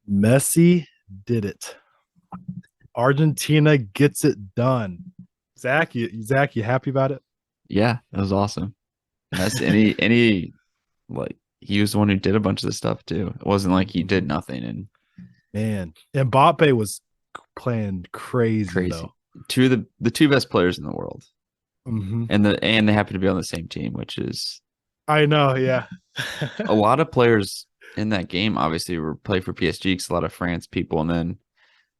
Messi did it. Argentina gets it done. Zach, you happy about it? Yeah, that was awesome. Messi, any like he was the one who did a bunch of the stuff too. It wasn't like he did Mhm. nothing and Man, Mbappe was playing crazy crazy. though. Two of the two best players in the world, Hmm. and they happen to be on the same team, which is I know, yeah. a lot of players in that game. Obviously, were play for PSG because a lot of France people, and then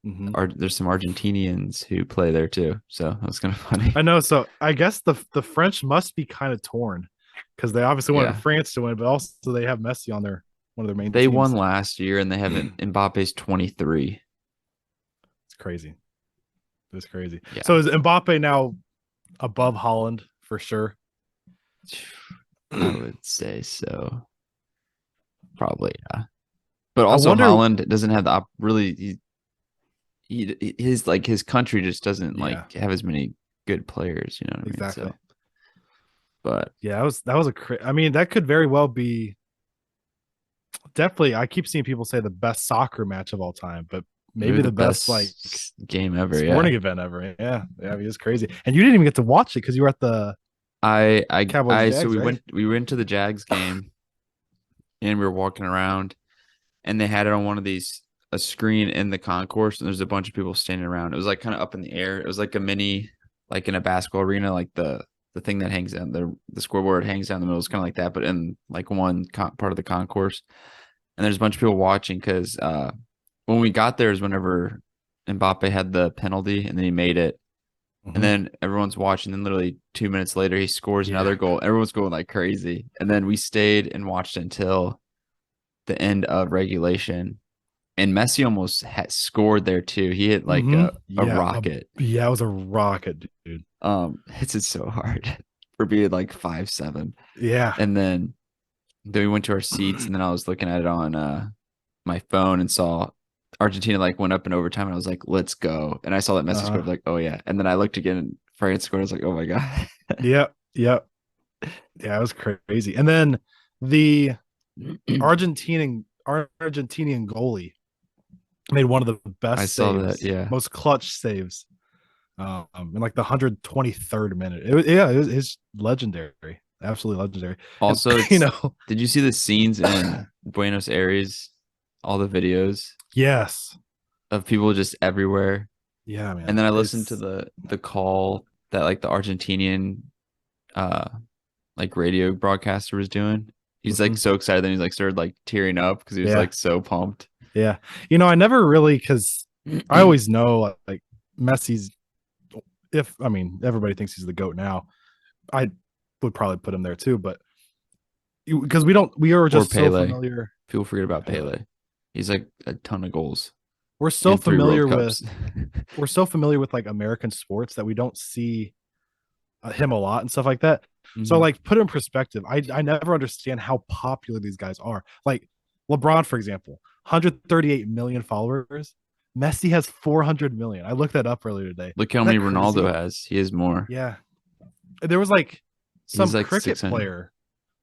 Hmm. there's some Argentinians who play there too. So that's kind of funny. I know. So I guess the French must be kind of torn because they obviously wanted Yeah, France to win, but also they have Messi on their one of their main they won teams. last year, and they haven't. Mbappe's 23. It's crazy. It's crazy. So Yeah, is Mbappe now above Holland for sure? I I would say so. Probably, yeah. But also wonder. Holland doesn't have the really his like his country just doesn't like Yeah, have as many good players, you know what I mean? exactly. So, but Yeah, that was I mean, that could very well be definitely. I keep seeing people say the best soccer match of all time, but maybe maybe the the best like best game ever, yeah. sporting event ever. Yeah, yeah, I mean, it's crazy. And you didn't even get to watch it because you were at the Cowboys So Jags, right? we went to the Jags game and we were walking around and they had it on one of these a screen in the concourse and there's a bunch of people standing around. It was like kind of up in the air. It was like a mini like in a basketball arena, like the thing that hangs down the scoreboard hangs down the middle is kind of like that, but in like one part of the concourse. And there's a bunch of people watching because when we got there is whenever Mbappe had the penalty and then he made it. And Hmm. then everyone's watching. And literally 2 minutes later, he scores Yeah. another goal. Everyone's going like crazy. And then we stayed and watched until the end of regulation. And Messi almost had scored there too. He hit like Hmm. a Yeah. rocket. Yeah, it was a rocket, dude. Hits it so hard for being like 5'7". Yeah. And then we went to our seats, and then I was looking at it on my phone and saw Argentina like went up in overtime, and I was like, "Let's go!" And I saw that Messi scored, Uh-huh. like, "Oh yeah!" And then I looked again, and France scored. I was like, "Oh my god!" Yep. Yep. Yeah, it was crazy. And then the Argentinian goalie made one of the I best saw that. saves, Yeah. most clutch saves, in like the 123rd minute. Yeah, it was his legendary, absolutely legendary. And Also, you it's know, did you see the scenes in Buenos Aires? All the videos yes, of people just everywhere. yeah, And man, then I listened to it's the call that like the Argentinian uh like radio broadcaster was doing. He's like mhm. so excited, then he's like started like tearing up because he was Yeah, like so pumped. yeah. I never really because I always know like Messi's. If I mean everybody thinks he's the goat now, I would probably put him there too. But because we are Or just so Pele. familiar. People forget about Pele. Pele. He's like a ton of goals We're so and three World familiar with Cups. we're so familiar with like American sports that we don't see him a lot and stuff like that. So Hmm. like put in perspective, I never understand how popular these guys are. Like LeBron, for example, 138 million followers. Messi has 400 million. I looked that up earlier today. Look how Is many that Ronaldo crazy? has. He has more. Yeah. There was like some He's like cricket 600. player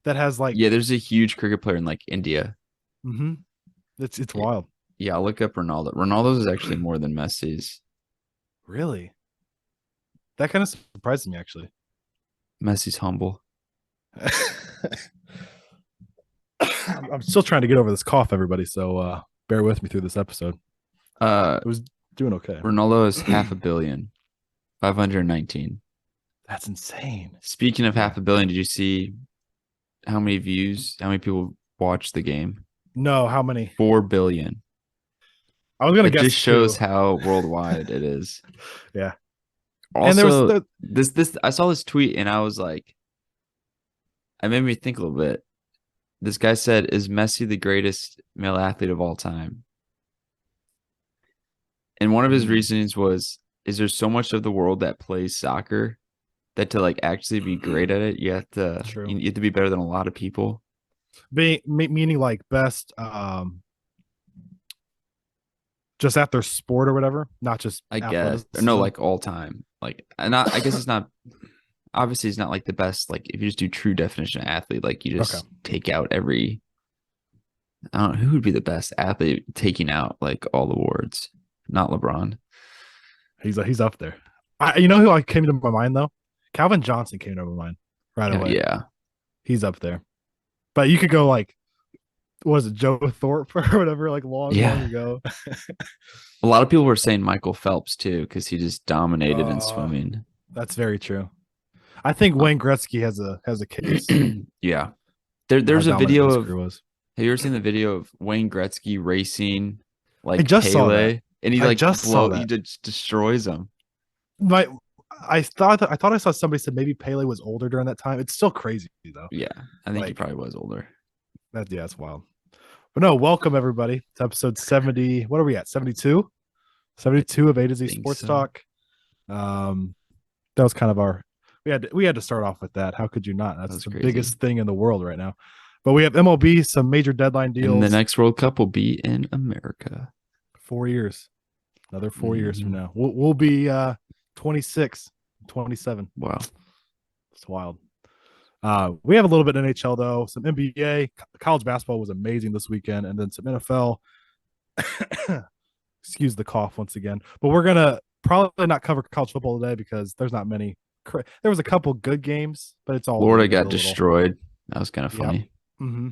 that has Yeah, like, there's a huge cricket player in like India. mm-hmm, it's Yeah, wild. yeah, I'll look up Ronaldo. Ronaldo's is actually more than Messi's. Really? That kind of surprises me actually. Messi's humble. I'm still trying to get over this cough, everybody. So bear with me through this episode. Uh, It was doing okay. Ronaldo is half a billion, 519. That's insane. Speaking of Yeah. half a billion, did you see how many views, how many people watched the game? No, how many? 4 billion. I was gonna That guess just shows two. how worldwide it is. Yeah. And there was Also, the this I saw this tweet and I was like, it made me think a little bit. This guy said, "Is Messi the greatest male athlete of all time?" And one of his mm, reasonings was, "Is there so much of the world that plays soccer that to like actually be great at it, true. you have to be better than a lot of people." Meaning like best just at their sport or whatever, not just I guess. Or no, athleticism. like all time. Like, and I guess it's not obviously it's not like the best. Like if you just do true definition of athlete, like you Okay. just take out every. I don't know who would be the best athlete taking out like all awards. Not LeBron. He's up there. You know who I came to my mind though? Calvin Johnson came to my mind right Oh, away. yeah. He's up there. But you could go like, was it Joe Thorpe or whatever, like long Yeah. ago? A lot of people were saying Michael Phelps too because he just dominated in uh, swimming. that's very true. I think Uh, Wayne Gretzky has a case yeah. for how There's a dominant video his of crew was. have you ever seen the video of Wayne Gretzky racing I like just saw that. Pele and he I like just saw he that. just destroys him. My I thought I saw somebody said maybe Pele was older during that time. It's still crazy though. Yeah. I think he Like probably was older. that, yeah, it's wild. But no, welcome everybody to episode 70. What are we at? 72? I 72 of A to Z think Sports so. Talk. That was kind of our we had to start off with that. How could you not? That That's was the crazy. biggest thing in the world right now. But we have MLB, some major deadline And the deals. next World Cup will be in America. 4 years. Another 4 years from Mhm. now. We'll be 26, 27. Wow. It's wild. We have a little bit of NHL though, some NBA, college basketball was amazing this weekend, and then some NFL. Excuse the cough once again, but we're gonna probably not cover college football today because there's not many. There was a couple good games, but it's all Florida limited got a little. destroyed. That was kind of Yep. funny. Mm-hmm.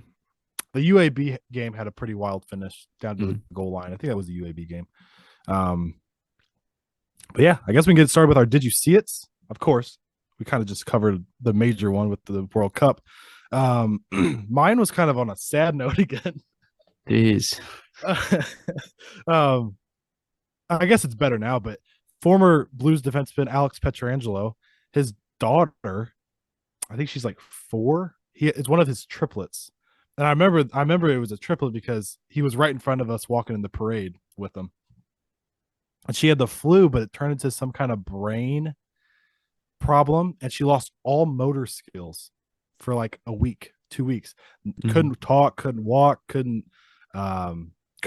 The UAB game had a pretty wild finish down to the Mhm. goal line. I think that was the UAB game. Um, but yeah, I guess we can get started with our Did You See It's? Of course, we kind of just covered the major one with the World Cup. Mine was kind of on a sad note again. Jeez. um, I guess it's better now, but former Blues defenseman Alex Petrangelo, his daughter, I think she's like 4. It's one of his triplets. And I remember it was a triplet because he was right in front of us walking in the parade with them. And she had the flu, but it turned into some kind of brain problem, and she lost all motor skills for like a week, 2 weeks. Mhm. Couldn't talk, couldn't walk, couldn't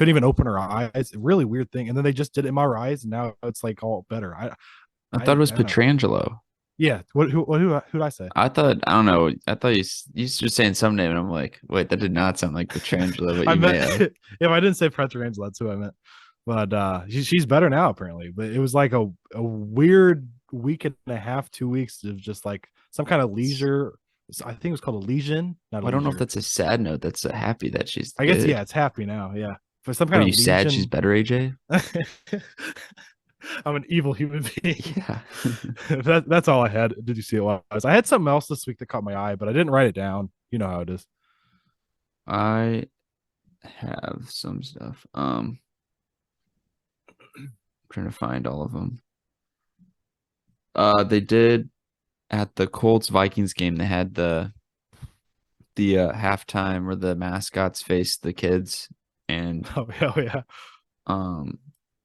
even open her eyes. Really weird thing. And then they just did MRIs, and now it's like all better. I I I, thought it was I don't know. Petrangelo. Yeah. Who did I say? I thought I don't know. I thought you just saying some name, and I'm like, wait, that did not sound like Petrangelo, but I you may meant have. if I didn't say Petrangelo, that's who I meant. But she's better now apparently. But it was like a weird week and a half, 2 weeks of just like some kind of leisure. I think it was called a lesion, not a I don't know if leisure. that's a sad note. That's a happy that she's I guess yeah, good. it's happy now. Yeah, for some What kind are of you sad she's lesion. better, AJ? I'm an evil human being. Yeah. That's all I had. Did you see it? Was I had something else this week that caught my eye, but I didn't write it down. You know how it is. I have some stuff. Trying to find all of them. They did at the Colts Vikings game. They had the halftime where the mascots faced the kids, and Oh yeah, oh, yeah. um,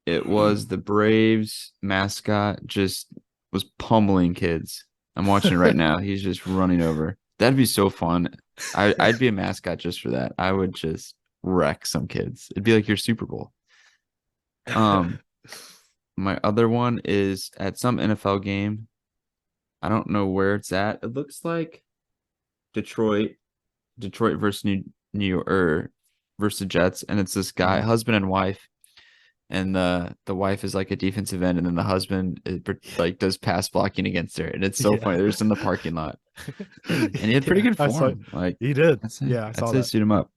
it was the Braves mascot just was pummeling kids. I'm watching it right now. He's just running over. That'd be so fun. I'd be a mascot just for that. I would just wreck some kids. It'd be like your Super Bowl. Um, my other one is at some NFL game. I don't know where it's at. It looks like Detroit, Detroit versus New York or versus the Jets, and it's this guy, Mhm. husband and wife, and the wife is like a defensive end, and then the husband like does pass blocking against her, and it's so Yeah. funny. They're just in the parking lot, and he had pretty Yeah, good I saw it. form. Like He did. I'd say, Yeah, I I'd saw say that. suit him up.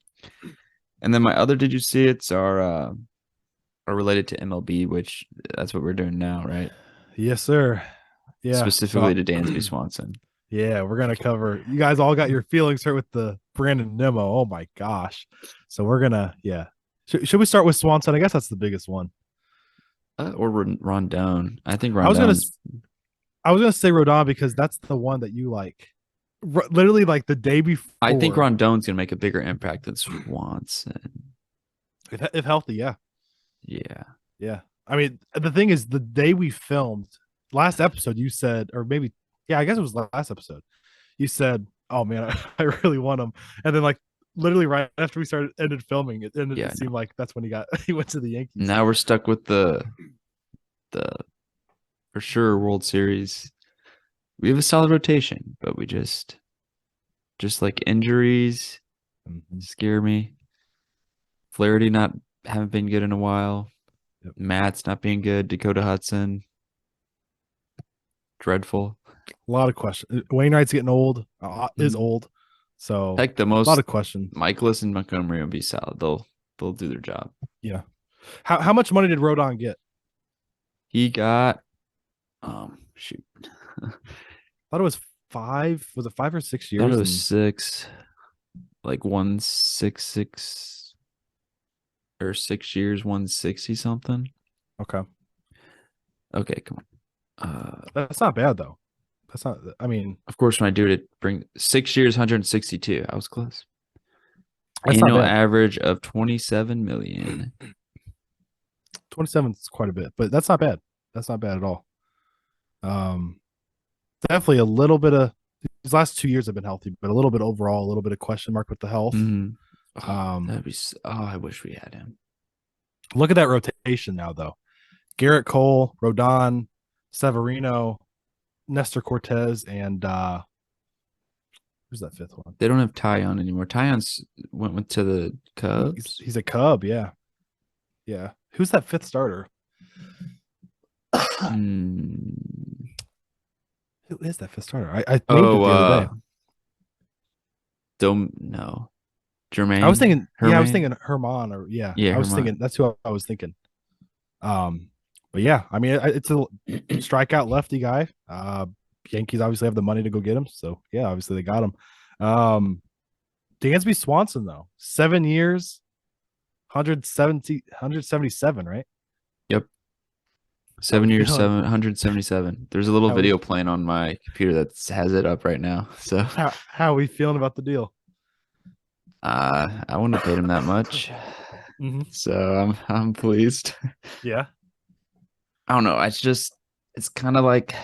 And then my other, did you see it's are related to MLB, which that's what we're doing now, right? Yes, sir. Yeah. Specifically to Dansby Swanson. Yeah, we're gonna cover. You guys all got your feelings hurt with the Brandon Nimmo. Oh my gosh. So we're gonna, yeah. Should we start with Swanson? I guess that's the biggest one. Or Rondon. I think I was gonna Rondon's. I was gonna say Rodon because that's the one that you like. Literally, like the day I think before, Rondon's gonna make a bigger impact than Swanson. if healthy, yeah, Yeah. yeah. I mean, the thing is, the day we filmed last episode, you said, or maybe, yeah, I guess it was last episode. You said, "Oh man, I really want him," and then like literally right after we ended filming, Yeah. it seemed like that's when he went to the Yankees. Now we're stuck with the for sure World Series. We have a solid rotation, but we just like injuries Mhm. scare me. Flaherty not haven't been good in a while. Yep. Matt's not being good. Dakota Hudson, dreadful. A lot of questions. Wainwright's getting old. Is Mhm. old. So Heck, the a lot most of questions. Michaelis and Montgomery will be solid. They'll do their job. Yeah. How much money did Rodon get? He got shoot. I thought it was 5. Was it 5 or 6 years? Thought it was And 6, like 166 or 6 years, 160 something. okay, Okay, come on. that's not bad though. That's not. I mean, Of course, when I do it, bring 6 years, 162. I was close. that's not Annual bad. average of 27 million. 27 is quite a bit, but that's not bad. That's not bad at all. Um, Definitely a little bit of these last 2 years have been healthy, but a little bit overall, a little bit of question mark with the health. Mm-hmm. Oh, Um, I wish we had him. Look at that rotation now, though. Garrett Cole, Rodon, Severino, Nestor Cortez, and who's that fifth one? They don't have Tyon anymore. Tyon's went to the Cubs. He's a Cub, yeah. Yeah. Who's that fifth starter? Mm. Who is that fifth starter? I named it Oh, the other day. don't know. Jermaine. I was thinking, Hermain? yeah, I was thinking Herman, or yeah, Yeah, I was Herman. thinking that's who I was thinking. But yeah, I mean, it's a strikeout lefty guy. Yankees obviously have the money to go get him, so yeah, obviously they got him. Dansby Swanson though, 7 years, 177, right? Yep. How we 7 years, feeling? 177. There's a little How we video playing on my computer that has it up right now. So how are we feeling about the deal? I wouldn't have paid him that much. Mm-hmm. So I'm pleased. Yeah. I don't know. It's kind of like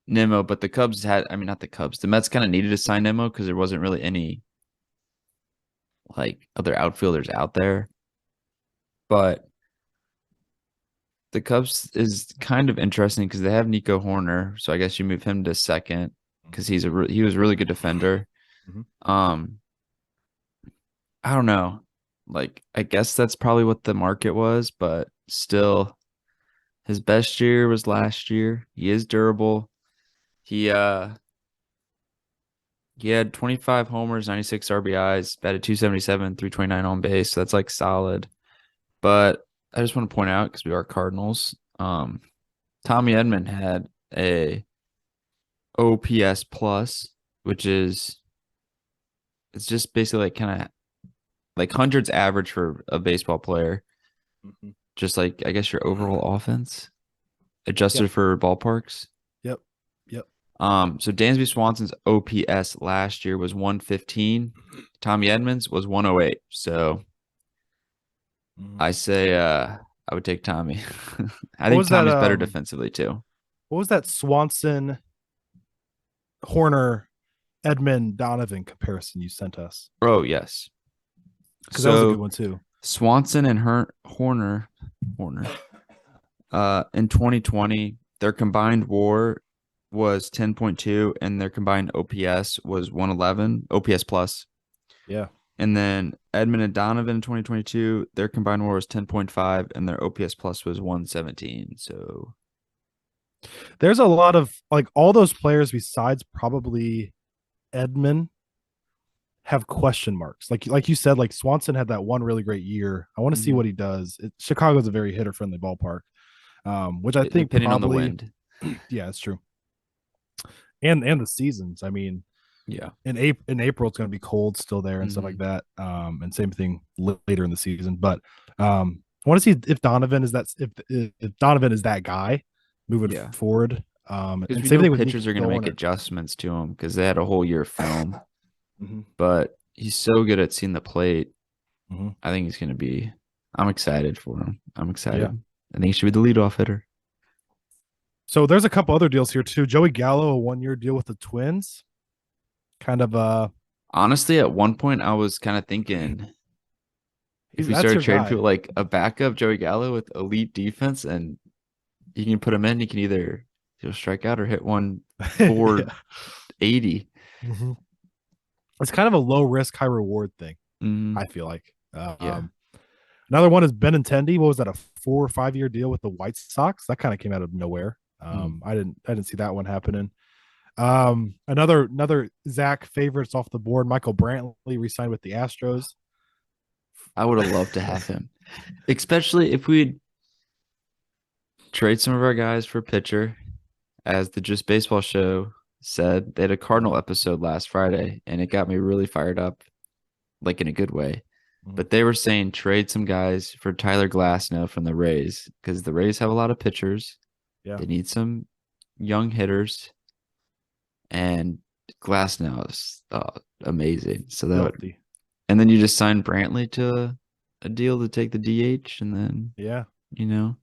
Nemo, but the Cubs had, I mean, not the Cubs. The Mets kind of needed to sign Nemo because there wasn't really any like other outfielders out there. But the Cubs is kind of interesting because they have Nico Horner, so I guess you move him to second because he was a really good defender. Mm-hmm. I don't know. Like, I guess that's probably what the market was, but still, his best year was last year. He is durable. He he had 25 homers, 96 RBIs, batted 277, 329 on base. So that's like solid. But I just want to point out because we are Cardinals. Tommy Edman had a OPS plus, which is it's just basically like kind of like hundreds average for a baseball player. Mm-hmm. Just like I guess your overall offense adjusted Yep. for ballparks. Yep. Yep. So Dansby Swanson's OPS last year was 115. Tommy Edmonds was 108. So Mm-hmm. I say I would take Tommy. I What think was that? Tommy's better defensively too. What was that Swanson, Horner, Edmund, Donovan comparison you sent us? Oh, yes. Because that was a good So one too. Swanson and Horner in 2020, their combined WAR was 10.2 and their combined OPS was 111, OPS plus. Yeah. And then Edmund and Donovan in 2022, their combined WAR was 10.5 and their OPS plus was 117. So There's a lot of like all those players besides probably Edmund have question marks. Like you said, like Swanson had that one really great year. I want to see what he does. Chicago's a very hitter friendly ballpark, which I think depending on the probably, wind. yeah, it's true. And the seasons. I mean, Yeah. in April it's going to be cold still there and stuff like that. And same thing later in the season. But I want to see if Donovan is that if Donovan is that guy moving Yeah. forward. Because And we same know thing with pitchers are going to make Horner. adjustments to him because they had a whole year of film. Mm-hmm. But he's so good at seeing the plate. Mm-hmm. I think he's going to be. I'm excited for him. I'm excited. Yeah. I think he should be the leadoff hitter. So there's a couple other deals here too. Joey Gallo, a 1-year deal with the Twins. Kind of Honestly, at one point I was kind of thinking if we that's started your trading guy. people like a backup Joey Gallo with elite defense and you can put him in, he can either strike out or hit one 480. Mm-hmm. It's kind of a low risk, high reward thing. Mm-hmm. I feel like. Yeah. Another one is Benintendi. What was that? A 4 or 5 year deal with the White Sox? That kind of came out of nowhere. Hmm. I didn't see that one happening. Another Zach favorites off the board. Michael Brantley re-signed with the Astros. I would have loved to have him, especially if we'd trade some of our guys for a pitcher. As the Just Baseball show said, they had a Cardinal episode last Friday, and it got me really fired up, like in a good way. Mhm. But they were saying trade some guys for Tyler Glasnow from the Rays because the Rays have a lot of pitchers. Yeah, They need some young hitters, and Glasnow is amazing. So that would, filthy. and then you just sign Brantley to a deal to take the DH, and then Yeah. you know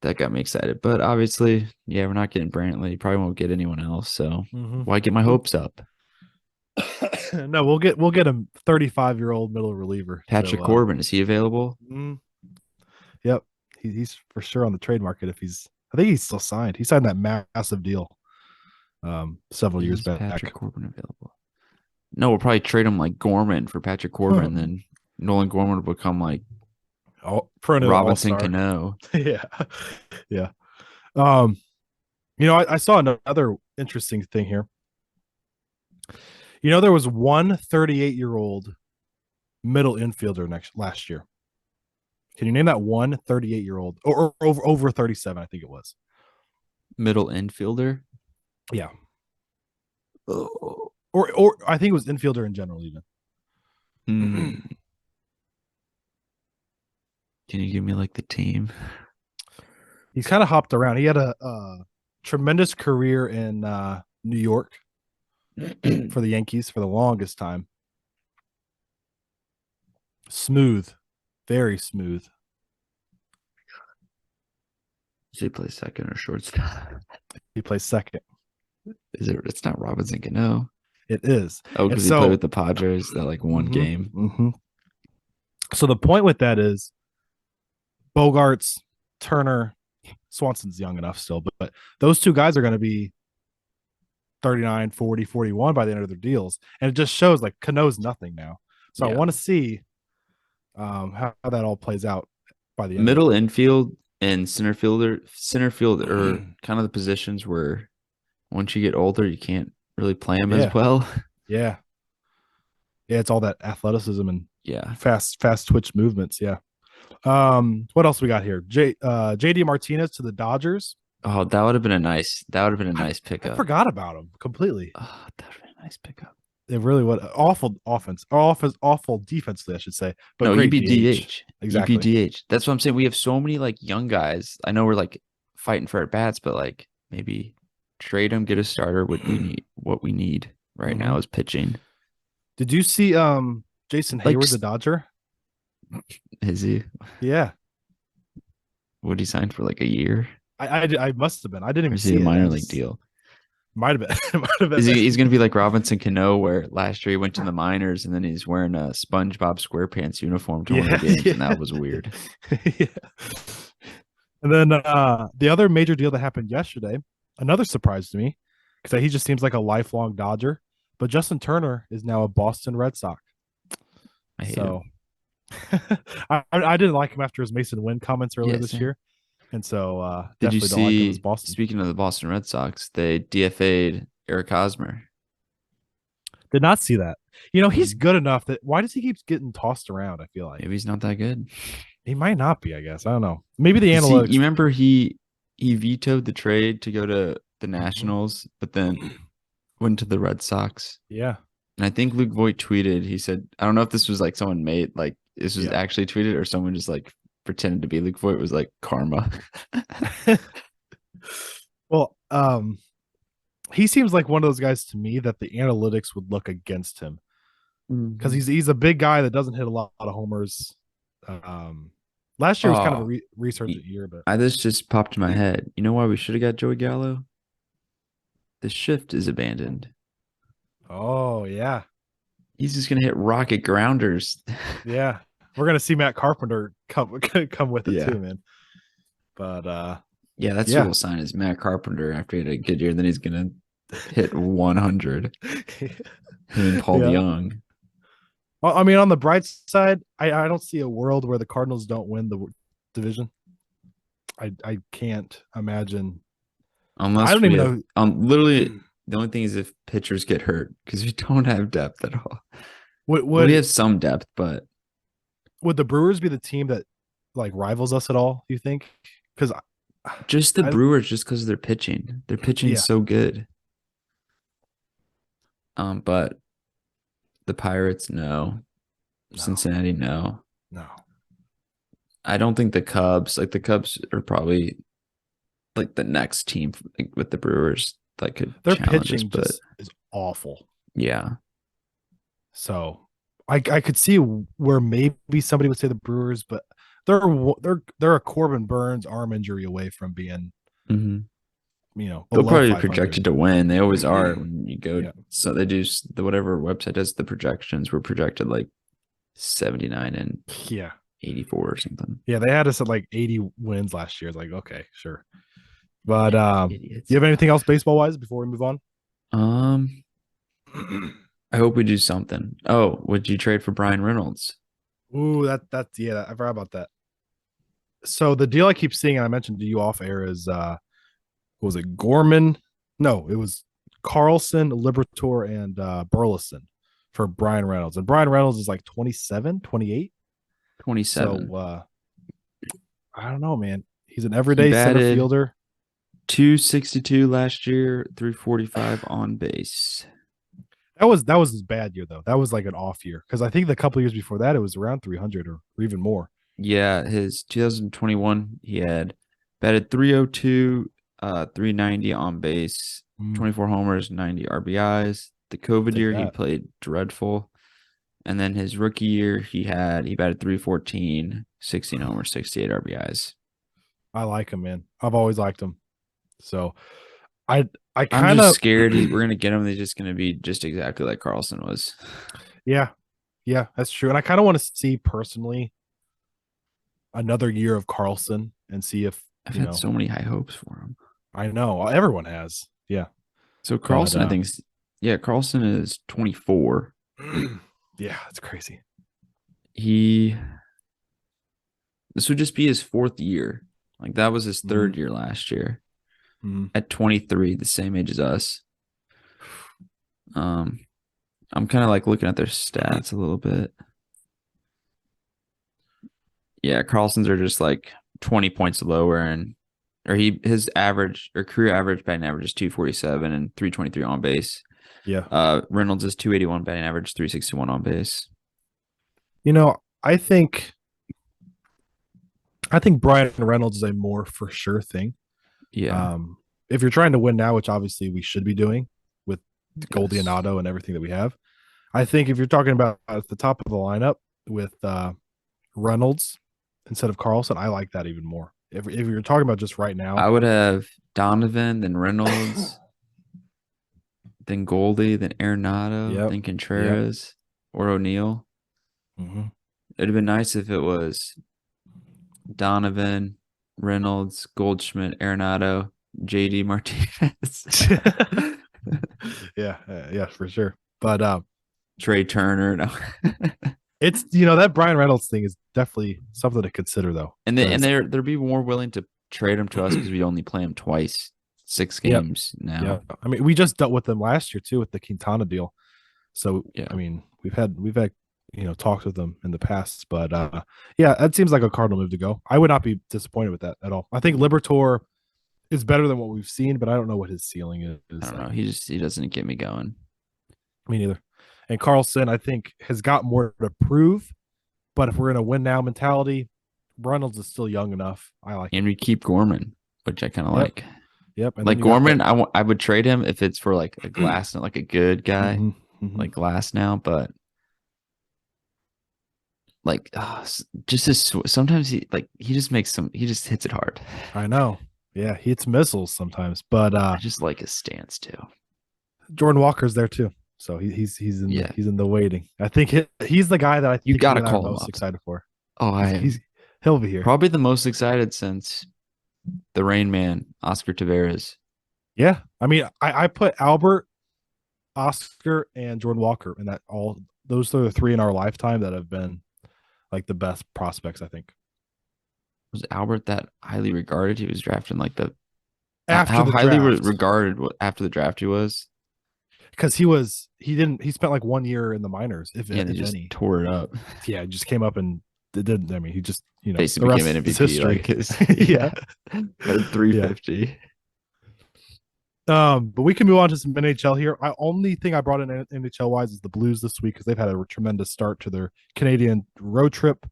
that got me excited. But obviously, yeah, we're not getting Brantley. Probably won't get anyone else. So Hmm. why get my hopes up? No, we'll get a 35-year-old middle reliever. Patrick Corbin, is he available? Mm, yep, he's for sure on the trade market. If he's, I think he's still signed. He signed that massive deal several years Is Patrick back. Corbin available? No, we'll probably trade him like Gorman for Patrick Corbin, and then Nolan Gorman will become like Perennial all Robinson star. Cano. Yeah, yeah. Um, I saw another interesting thing here. There was one 38-year-old middle infielder last year. Can you name that one 38-year-old or over 37? I think it was. Middle infielder. Yeah. Oh. Or I think it was infielder in general even. Hmm. Can you give me like the team? He's kind of hopped around. He had a tremendous career in New York for the Yankees for the longest time. Smooth, very smooth. Does he play second or shortstop? He plays second. Is it? It's not Robinson Cano. It is. Oh, And because he played so, with the Padres that like one mhm, game. mhm. So the point with that is Bogarts, Turner, Swanson's young enough still, but those two guys are going to be 39, 40, 41 by the end of their deals. And it just shows like Cano's nothing now. So I Yeah. want to see how that all plays out by the end of Middle it. infield and center field are kind of the positions where once you get older, you can't really play them as Yeah. well. Yeah. Yeah. It's all that athleticism and Yeah. fast twitch movements. Yeah. What else we got here? JD Martinez to the Dodgers. Oh, that would have been a I, nice I pickup. forgot about him completely. Oh, that would have been a nice pickup. It really was awful offense, or awful defensively, I should say, but No, he'd great be DH. DH. He'd be Exactly. DH. That's what I'm saying. We have so many like young guys. I know we're like fighting for at bats, but like maybe trade him, get a starter. What we need right Hmm. now is pitching. Did you see Jason Like, Hayward, the Dodger? is he? Yeah, Would he sign for like a year? I must have been. I didn't Or even is he a see it. minor league deal? Might have been. It might have Is been. he's gonna be like Robinson Cano, where last year he went to the minors and then he's wearing a SpongeBob SquarePants uniform to one of Yeah, the games, and yeah. that was weird. Yeah. And then the other major deal that happened yesterday, another surprise to me, because he just seems like a lifelong Dodger. But Justin Turner is now a Boston Red Sox. I hate So him. I didn't like him after his Mason Wynn comments earlier Yeah, this same. year, and so Did you definitely don't like him as see? Boston. Speaking of the Boston Red Sox, they DFA'd Eric Hosmer. Did not see that. He's Mhm. good enough that why does he keep getting tossed around? I feel like Maybe he's not that good. he might not be. I guess I don't know. Maybe the You analytics. remember he vetoed the trade to go to the Mhm. Nationals, but then went to the Red Sox. Yeah, And I think Luke Voigt tweeted, he said, I don't know if this was like someone made, like this was yeah. actually tweeted or someone just like pretended to be Luke Voigt, was like karma. Well, he seems like one of those guys to me that the analytics would look against him because Mhm. he's a big guy that doesn't hit a lot of homers. Um, Last year was kind of a Oh, resurgent year, but this just popped in my head. You know why we should have got Joey Gallo? The shift is abandoned. oh yeah, He's just gonna hit rocket grounders. yeah, we're gonna see Matt Carpenter come with it Yeah. too, man. But Yeah, that's who yeah. we'll sign is Matt Carpenter after he had a good year. Then he's gonna hit 100. Him and Paul Yeah. DeYoung. I mean, on the bright side, I don't see a world where the Cardinals don't win the division. I can't imagine. I Unless don't we even have know literally the only thing is if pitchers get hurt because we don't have depth at all. would We would have some depth, but would the Brewers be the team that like rivals us at all? You think? Because just the I Brewers, just because of their pitching. Their pitching is yeah so good. But the Pirates, no. no Cincinnati, no. no I don't think the Cubs are probably like the next team like, with the Brewers that could their challenge us. pitching But just is awful. yeah, So I could see where maybe somebody would say the Brewers, but they're a Corbin Burns arm injury away from being hmm they'll below probably be 500. projected to win. They always are when you go. Yeah, So they do the whatever website does the projections were projected like 79 and yeah, 84 or something. yeah. They had us at like 80 wins last year. It's like okay, sure. But you Idiots. have anything else baseball wise before we move on? Um, I hope we do something. Oh, would you trade for Brian Reynolds? Ooh, that's yeah. I forgot about that. So the deal I keep seeing, and I mentioned to you off air, is was it Gorman? No, it was Carlson, Libertor, and Burleson for Brian Reynolds. And Brian Reynolds is like 27, 28. 27. So I don't know, man. He's an He everyday center batted fielder. 262 last year, 345 on base. That was his bad year though. That was like an off year because I think the couple years before that it was around 300 or even more. Yeah, his 2021, he had batted 302, 390 on base, Mm, 24 homers, 90 RBIs. The COVID take year, he that. played dreadful. And then his rookie year, he batted 314, 16 homers, 68 RBIs. I like him, man. I've always liked him. So I I I'm kind just of scared we're gonna get him. He's just gonna be just exactly like Carlson was. yeah yeah that's true. And I kind of want to see personally another year of Carlson and see if I've had so many high hopes for him. I know everyone has. Yeah. So But Carlson, I think, yeah, Carlson is 24. yeah, it's crazy. He This would just be his fourth year. Like that was his third Mhm. year last year Mhm. at 23, the same age as us. Um, I'm kind of like looking at their stats a little bit. Yeah, Carlson's are just like 20 points lower, and or his average or career average batting average is 247 and 323 on base. Yeah. Reynolds is 281 batting average, 361 on base. You know, I think Brian Reynolds is a more for sure thing. Yeah. Um, if you're trying to win now, which obviously we should be doing with Goldie and Yes. Otto and everything that we have, I think if you're talking about at the top of the lineup with Reynolds instead of Carlson, I like that even more. If you're talking about just right now, I would have Donovan, then Reynolds, then Goldie, then Arenado, yep, then yep. Contreras or O'Neill. Hmm. It'd have been nice if it was Donovan, Reynolds, Goldschmidt, Arenado, JD Martinez, Yeah, yeah, for sure. But Trey Turner. No. it's that Brian Reynolds thing is definitely something to consider though, And because they'd be more willing to trade him to us because we only play him twice, six yep, games yeah. now. I mean, we just dealt with them last year too with the Quintana deal. So I Yeah. mean, we've had talked with them in the past, but yeah, that seems like a Cardinal move to go. I would not be disappointed with that at all. I think Libertor is better than what we've seen, but I don't know what his ceiling I is. don't know. He doesn't get me going. Me neither. And Carlson, I think, has got more to prove. But if we're in a win now mentality, Reynolds is still young enough. I like And him. we keep Gorman, which I kind of Yep. like. Yep. And then Like you got that. Gorman, I would trade him if it's for like a glass, like a good guy, Hmm. Hmm. like glass now. But like, just as sometimes he just makes he just hits it hard. I know. Yeah, he hits missiles sometimes, but I just like his stance too. Jordan Walker's there too. So he's in the Yeah, he's in the waiting. I think he's the guy that I you think you got to and I are call him most up. excited for. Oh, I He's am he'll be here. probably the most excited since the Rain Man, Oscar Taveras. Yeah, I mean, I put Albert, Oscar, and Jordan Walker in that all those are the three in our lifetime that have been like the best prospects, I think. Was Albert that highly regarded? He was drafted in like the After how the highly draft, regarded after the draft he was. because he spent like 1 year in the minors, Yeah, and he if just any. tore it up. Yeah, just came up and it didn't. I mean, he just the Basically became rest an is MVP. Like history. his Yeah, yeah, had yeah. 350. But we can move on to some NHL here. I only thing I brought in NHL wise is the Blues this week because they've had a tremendous start to their Canadian road trip.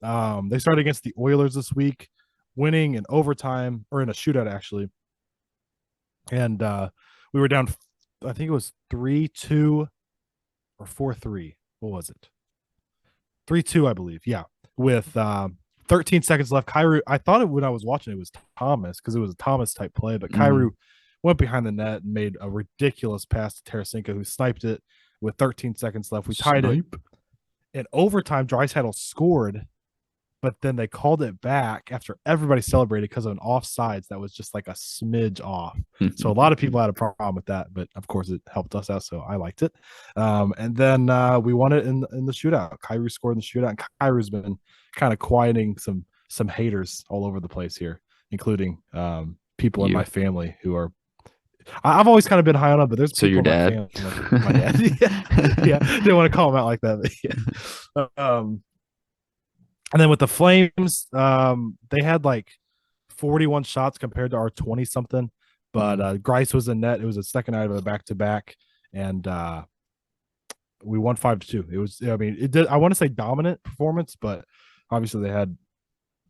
They started against the Oilers this week, winning in overtime or in a shootout actually, and we were down. I think it was 3-2 or 4-3. What was it? 3-2, I believe. Yeah, with 13 seconds left. Kyrou. I thought it when I was watching it was Thomas because it was a Thomas type play, but Kyrou went behind the net and made a ridiculous pass to Tarasenko, who sniped it with 13 seconds left. We tied it in overtime. Draisaitl scored, but then they called it back after everybody celebrated because of an offsides that was just like a smidge off. So a lot of people had a problem with that, but of course it helped us out, so I liked it. And then we won it in the shootout. Kyrou scored in the shootout, and Kyrou's been kind of quieting some haters all over the place here, including people in my family who are. I've always kind of been high on him, but there's So people your in my dad, family, my dad, yeah, didn't want to call him out like that, but yeah. And then with the Flames, they had like 41 shots compared to our 20 something, but Grice was in net. It was a second night of a back to back, and we won 5-2. It was, I mean, it did. I want to say dominant performance, but obviously they had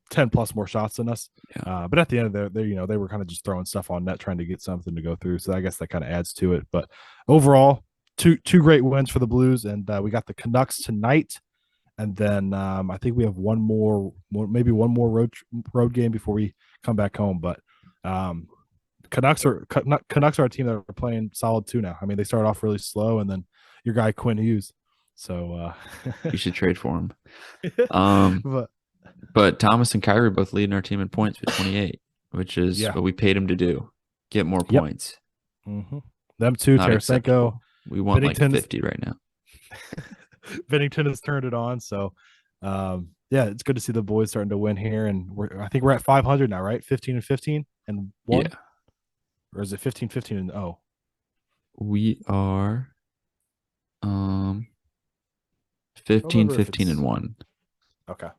10 plus more shots than us. Yeah. But at the end of the, they were kind of just throwing stuff on net, trying to get something to go through. So I guess that kind of adds to it. But overall, two great wins for the Blues, and we got the Canucks tonight. And then I think we have maybe one more road game before we come back home. But Canucks are a team that are playing solid too now. I mean, they started off really slow, and then your guy Quinn Hughes. So you should trade for him. But Thomas and Kyrou both leading our team in points with 28, which is what we paid him to do. Get more points. Mm-hmm. Them too, Tarasenko. We want like 50 right now. Bennington has turned it on. So, yeah, it's good to see the boys starting to win here. And I think we're at 500 now, right? 15-15 and 1? Yeah. Or is it 15-15 and 0? We are 15-15 and 1. Okay.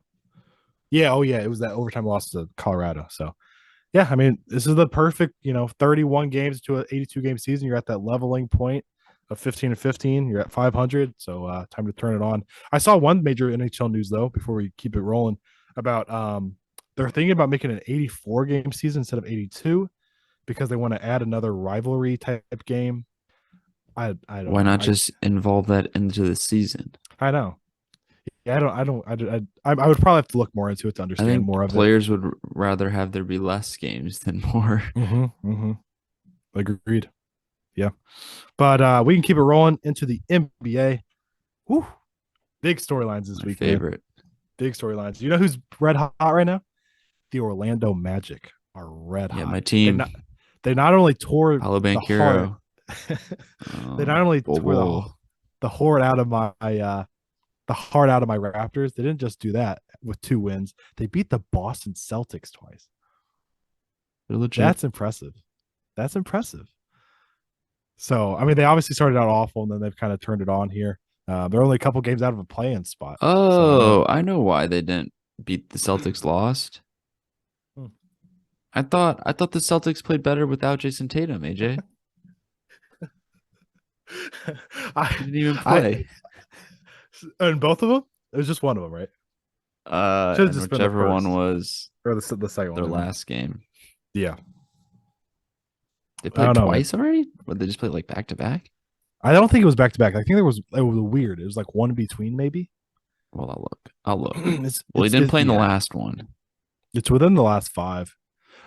Yeah. Oh, yeah. It was that overtime loss to Colorado. So, yeah, I mean, this is the perfect, 31 games to an 82 game season. You're at that leveling point of 15-15. You're at 500. So, time to turn it on. I saw one major NHL news, though, before we keep it rolling, about they're thinking about making an 84 game season instead of 82 because they want to add another rivalry type game. I don't know. Why not just involve that into the season? I know. Yeah, I would probably have to look more into it to understand more of it. Players would rather have there be less games than more. Agreed. Yeah. But we can keep it rolling into the NBA. Woo. Big storylines this week. Favorite. Man. Big storylines. You know who's red hot right now? The Orlando Magic are red hot. Yeah, my team. They not only tore Kyrou. They not only tore the heart out of my Raptors. They didn't just do that with 2 wins. They beat the Boston Celtics twice. That's impressive. So, I mean, they obviously started out awful, and then they've kind of turned it on here. They're only a couple games out of a play-in spot. Oh, so, I know why they didn't beat the Celtics. Lost. I thought the Celtics played better without Jason Tatum. AJ. I didn't even play. And both of them? It was just one of them, right? Whichever one was, or the second their last game. Yeah, they played twice already. Or they just played like back to back? I don't think it was back to back. I think it was weird. It was like one in between, maybe. Well, I'll look. He didn't play in the last one. It's within the last 5.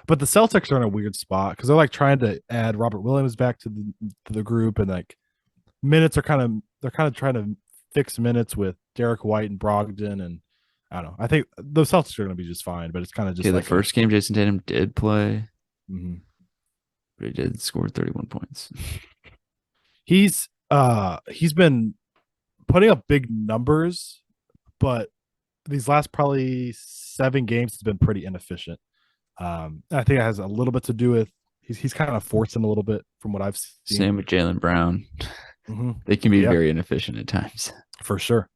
But the Celtics are in a weird spot because they're like trying to add Robert Williams back to the group, and like minutes are they're kind of trying to fix minutes with Derek White and Brogdon, and I don't know. I think the Celtics are going to be just fine, but it's kind of just the first game Jason Tatum did play, but he did score 31 points. He's been putting up big numbers, but these last probably 7 games has been pretty inefficient. I think it has a little bit to do with he's kind of forcing a little bit from what I've seen. Same with Jaylen Brown. Mm-hmm. They can be Yeah, very inefficient at times. for sure,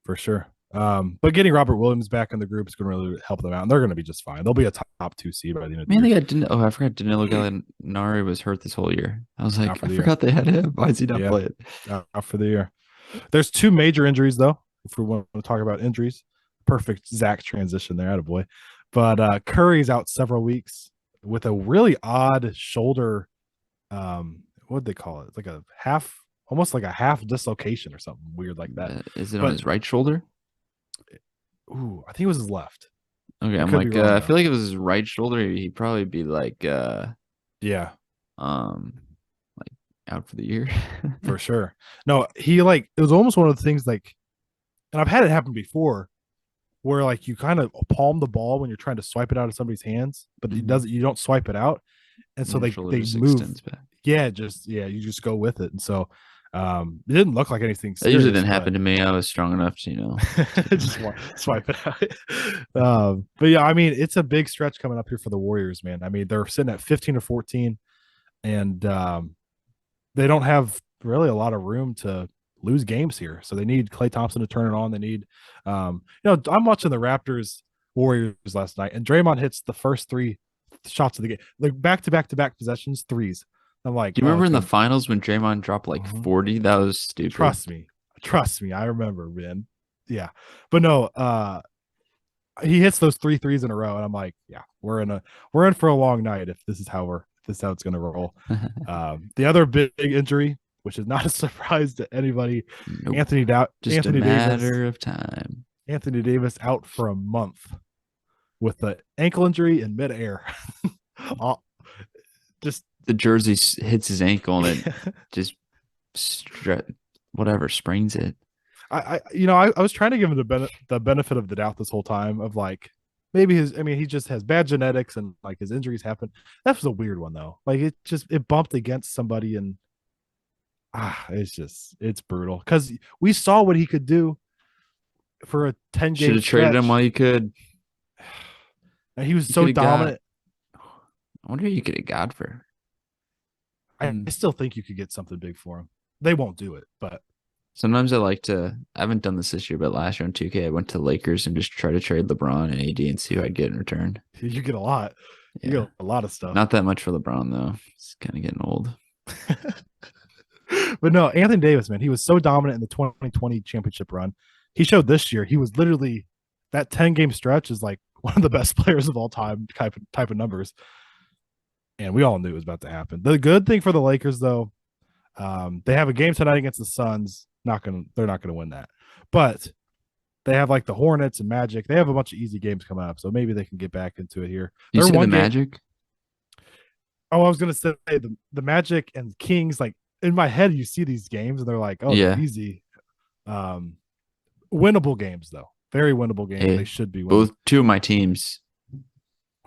for sure. But getting Robert Williams back in the group is going to really help them out, and they're going to be just fine. They'll be a top 2 seed by the end of the Man, they year. got I forgot Danilo Gallinari was hurt this whole year. I was Out like, for I the year. forgot they had him. Why is he not Yeah, playing? out for the year. There's 2 major injuries though. If we want to talk about injuries, perfect Zach transition there, attaboy. But Curry's out several weeks with a really odd shoulder. What do they call it? It's like a half, almost like a half dislocation or something weird like that. Is it on But his right shoulder? I think it was his left. Okay, I I'm could be like, wrong I though. feel like if it was his right shoulder, he'd probably be Yeah, um, like out for the year. for sure. No, he like it was almost one of the things like, and I've had it happen before, where like you kind of palm the ball when you're trying to swipe it out of somebody's hands, but it Mhm. doesn't. You don't swipe it out, and And so your they shoulder they just move. extends back. Yeah, you just go with it, and so it didn't look like anything That usually serious, didn't but happen to me. I was strong enough to, just swipe it out. But yeah, I mean, it's a big stretch coming up here for the Warriors, man. I mean, they're sitting at 15-14, and they don't have really a lot of room to lose games here. So they need Klay Thompson to turn it on. They need, I'm watching the Raptors Warriors last night, and Draymond hits the first 3 shots of the game, like back to back to back possessions, threes. I'm like, Do you oh, remember it's in the gonna. finals when Draymond dropped like Mhm. 40? That was stupid. Trust me, I remember, man. Yeah, but no, he hits those 3 threes in a row, and I'm like, yeah, we're in for a long night if this is how it's gonna roll. The other big injury, which is not a surprise to anybody, Nope. Anthony Dow- Just a Anthony Davis, matter of time. Anthony Davis out for a month with the ankle injury in midair. All- just The jersey hits his ankle and it just whatever sprains it. I was trying to give him the benefit of the doubt this whole time of like maybe he just has bad genetics and like his injuries happen. That was a weird one though. Like it bumped against somebody and it's brutal because we saw what he could do for a 10 Should game have traded him while stretch, you could. and he was You so could have got. dominant. I wonder who you could have got for. I still think you could get something big for him. They won't do it, but Sometimes I like to. I haven't done this year, but last year on 2K, I went to Lakers and just try to trade LeBron and AD and see who I'd get in return. you get a lot. You Yeah, get a lot of stuff. not that much for LeBron though. It's kind of getting old. But no, Anthony Davis, man, he was so dominant in the 2020 championship run. He showed this year he was literally that 10 game stretch is like one of the best players of all time type of numbers. And we all knew it was about to happen. The good thing for the Lakers, though, they have a game tonight against the Suns. They're not gonna win that, but they have like the Hornets and Magic. They have a bunch of easy games coming up, so maybe they can get back into it here. You They're say the one game. Magic? Oh, I was gonna say the Magic and Kings. Like in my head, you see these games and they're like, oh, they're Yeah. easy. Um, Winnable games though, very winnable games. They Hey, should be winning. both two of my teams,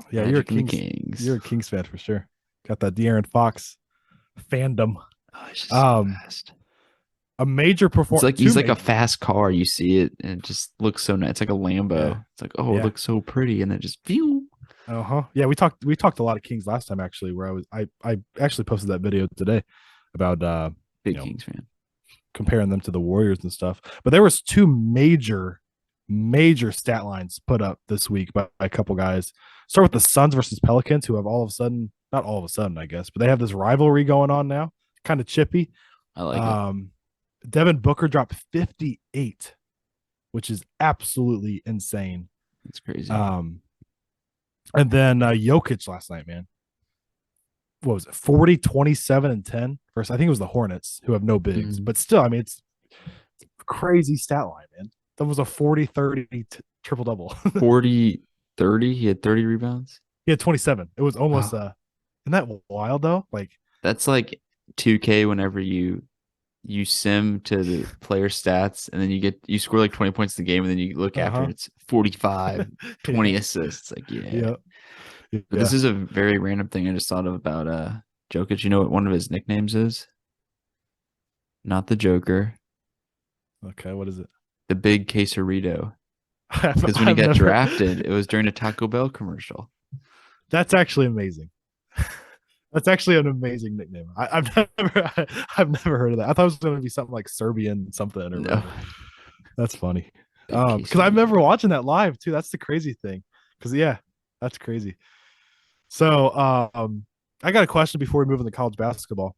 Yeah, Magic and the Kings. You're a Kings fan for sure. Got that De'Aaron Fox fandom. Oh, it's just so Um, fast. a major It's perform like two he's like a major. fast car. You see it and it just looks so nice. It's like a Yeah, Lambo. It's like, oh, it yeah. looks so pretty, and then just phew. Uh-huh. Yeah, we talked a lot of Kings last time actually, where I actually posted that video today about Big Kings fan. comparing them to the Warriors and stuff. But there was 2 major stat lines put up this week by a couple guys. Start with the Suns versus Pelicans, who have all of a sudden, not all of a sudden, I guess, but they have this rivalry going on now, kind of chippy. I like it. Devin Booker dropped 58, which is absolutely insane. It's crazy. And then Jokic last night, man. What was it? 40, 27, and 10. First, I think it was the Hornets who have no bigs, but still, I mean, it's crazy stat line, man. That was a 40-30 triple double. 40, 30. He had 30 rebounds. He had 27. It was almost Wow. isn't that wild though? Like That's like 2K whenever you sim to the player stats and then you score like 20 points in the game and then you look after it, it's 45, 20 yeah. assists. Like, yeah. Yeah. But this is a very random thing I just thought of about Jokic. You know what one of his nicknames is? Not the Joker. Okay, what is it? The big quesarito. I've, Because when he I've got never. drafted, it was during a Taco Bell commercial. That's actually amazing. That's actually an amazing nickname. I've never heard of that. I thought it was going to be something like Serbian something or No, whatever. That's funny. big Because I quesarito. remember watching that live too. That's the crazy thing. Because yeah, that's crazy. So I got a question before we move into college basketball.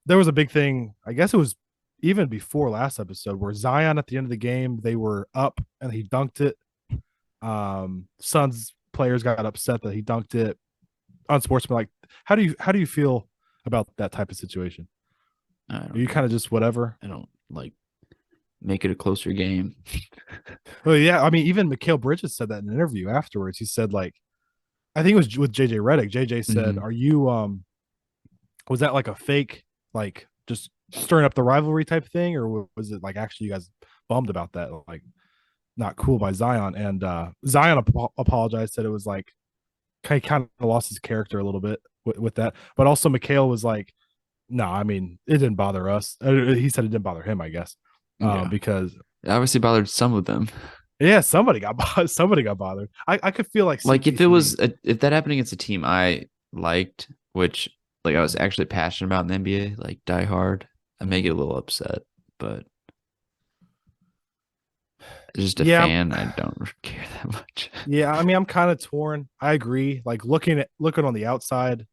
There was a big thing. I guess it was even before last episode where Zion at the end of the game they were up and he dunked it. Suns players got upset that he dunked it unsportsmanlike. How do you feel about that type of situation? I Are don't you know. kind of just whatever? I don't like make it a closer game. Well, yeah. I mean, even Mikal Bridges said that in an interview afterwards. He said like, I think it was with JJ Redick. JJ said, Mhm. "Are you was that like a fake like just stirring up the rivalry type thing, or was it like actually you guys bummed about that like not cool by Zion?" And Zion apologized, said it was like he kind of lost his character a little bit with that, but also Mikal was like, "No, I mean it didn't bother us." He said it didn't bother him, I guess, Yeah. because It obviously bothered some of them. yeah, somebody got bothered. I could feel like Like if it CP3. was if that happened against a team I liked, which like I was actually passionate about in the NBA, like Die Hard, I may get a little upset, but as just a Yeah, fan, I don't care that much. yeah. I mean, I'm kind of torn. I agree. Like looking on the outside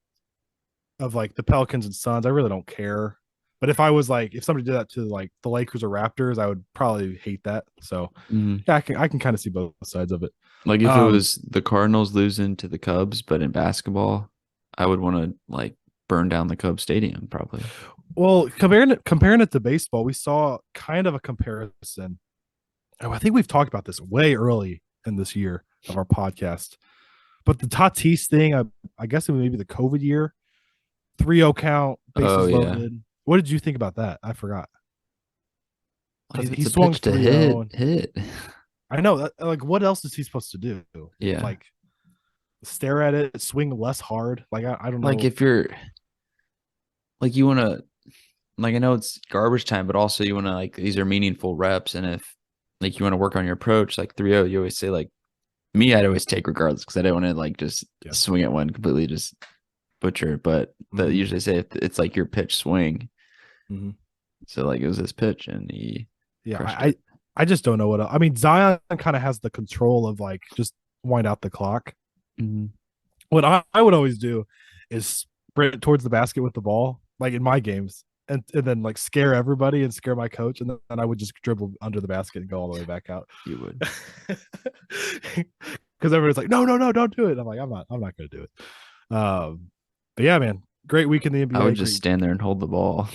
of like the Pelicans and Suns, I really don't care. But if I was like, if somebody did that to like the Lakers or Raptors, I would probably hate that. So Mhm. yeah, I can kind of see both sides of it. Like if it Um, was the Cardinals losing to the Cubs, but in basketball, I would want to like burn down the Cubs stadium probably. well, comparing it to baseball, we saw kind of a comparison. Oh, I think we've talked about this way early in this year of our podcast. But the Tatis thing, I guess it was maybe the COVID year, 3-0 count, Oh bases yeah. loaded. What did you think about that? I forgot Like because if he it's a swung pitch to 3-0. hit, And hit. I know like what else is he supposed to do? Yeah. Like stare at it, swing less hard. Like I don't Like know. if you're like you want to like I know it's garbage time, but also you want to like these are meaningful reps, and if like you want to work on your approach, like 3-0, you always say like me, I'd always take regardless because I don't want to like just Yeah. swing at one completely just butcher. But they Mm-hmm. usually say it's like your pitch swing. Mm-hmm. So like it was his pitch and he Yeah. crushed I it. I just don't know what else. I mean, Zion kind of has the control of like just wind out the clock. Mhm. What I would always do is sprint towards the basket with the ball, like in my games, and then like scare everybody and scare my coach, and then I would just dribble under the basket and go all the way back out. You would. Because everybody's like, no, no, no, don't do it. And I'm like, I'm not gonna do it. But yeah, man, great week in the I NBA. would just Great, stand there and hold the ball.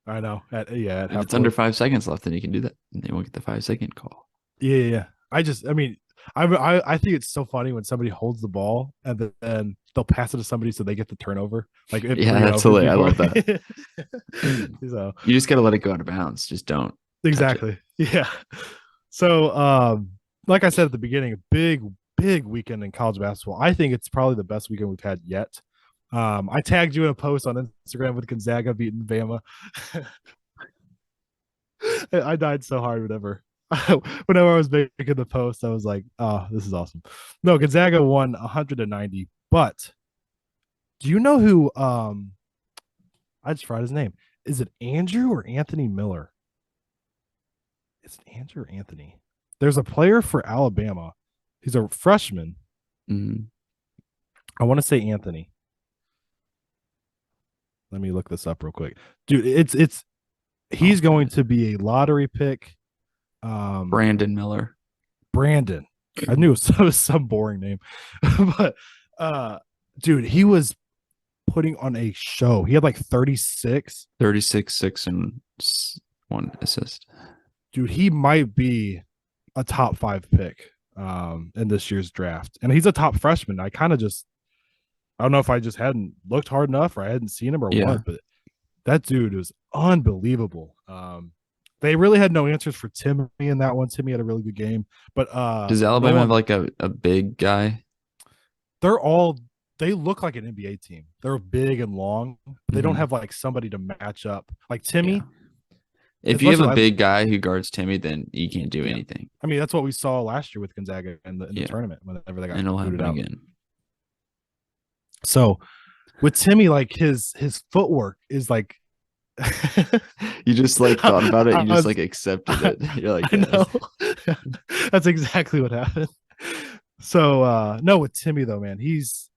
I know. At If half it's under court. 5 seconds left, then you can do that. And they won't get the 5 second call. Yeah, yeah, yeah. I mean, I think it's so funny when somebody holds the ball and then they'll pass it to somebody so they get the turnover. Like if Yeah, 3-0 absolutely. I before. love that. So You just gotta let it go out of bounds. Just don't touch it. exactly. Yeah. So like I said at the beginning, a big weekend in college basketball. I think it's probably the best weekend we've had yet. I tagged you in a post on Instagram with Gonzaga beating Bama. I died so hard whenever I was making the post. I was like, "Oh, this is awesome." No, Gonzaga won 190. But do you know who? I just forgot his name. Is it Andrew or Anthony Miller? It's Andrew or Anthony. There's a player for Alabama. He's a freshman. Mhm. I want to say Anthony. Let me look this up real quick, dude. It's I'll he's find going it. to be a lottery pick. Um, Brandon Miller. Brandon. I knew it was some boring name, but uh, dude, he was putting on a show. He had like 36. 36, 6, and 1 assist. Dude, he might be a top 5 pick in this year's draft. And he's a top freshman. I don't know if I just hadn't looked hard enough or I hadn't seen him or Yeah. what, but that dude was unbelievable. They really had no answers for Timmy in that one. Timmy had a really good game, but Does Alabama have Nolan, like a big guy? they're all they look like an NBA team. They're big and long, but they don't Mhm. have like somebody to match up. Like Yeah. Timmy, If as you much have as a I big guy who guards Timmy, then you can't do yeah, anything. I mean that's what we saw last year with Gonzaga in the Yeah, tournament whenever they got and it'll booted happen out. again. So with Timmy, like his footwork is like You just like thought about it and I you just was like accepted I, it. You're like, I yeah, know that's exactly what happened. So no, with Timmy though, man, he's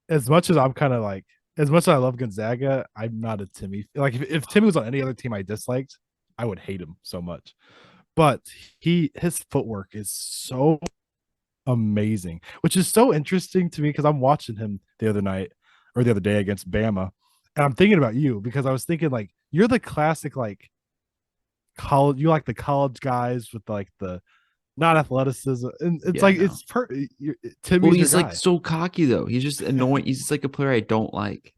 as much as I'm kind of like as much as I love Gonzaga, I'm not a Timmy. Like if Timmy was on any other team I disliked, I would hate him so much. But his footwork is so amazing, which is so interesting to me because I'm watching him the other night or the other day against Bama, and I'm thinking about you because I was thinking like you're the classic like college, you like the college guys with like the not athleticism, and it's yeah, like no. Well, Timmy's your he's like guy. so cocky though. He's just annoying. He's just like a player I don't like.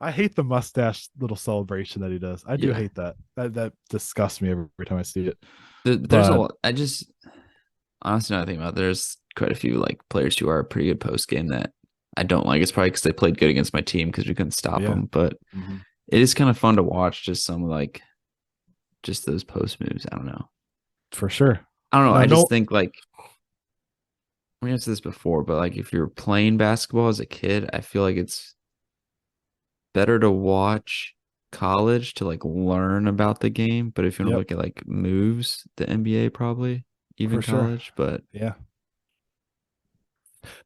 I hate the mustache little celebration that he does. I do Yeah. hate that. That disgusts me every time I see it. There's a But lot. I just honestly not thinking about it, there's quite a few like players who are pretty good post game that I don't like. It's probably because they played good against my team because we couldn't stop yeah, them. But hmm it is kind of fun to watch just some like just those post moves. I don't know. for sure. I don't know. No, I just no, think like we answered this before, but like if you're playing basketball as a kid, I feel like it's better to watch college to like learn about the game. But if you want to yep, look at like moves, the NBA probably even for sure. college. But Yeah.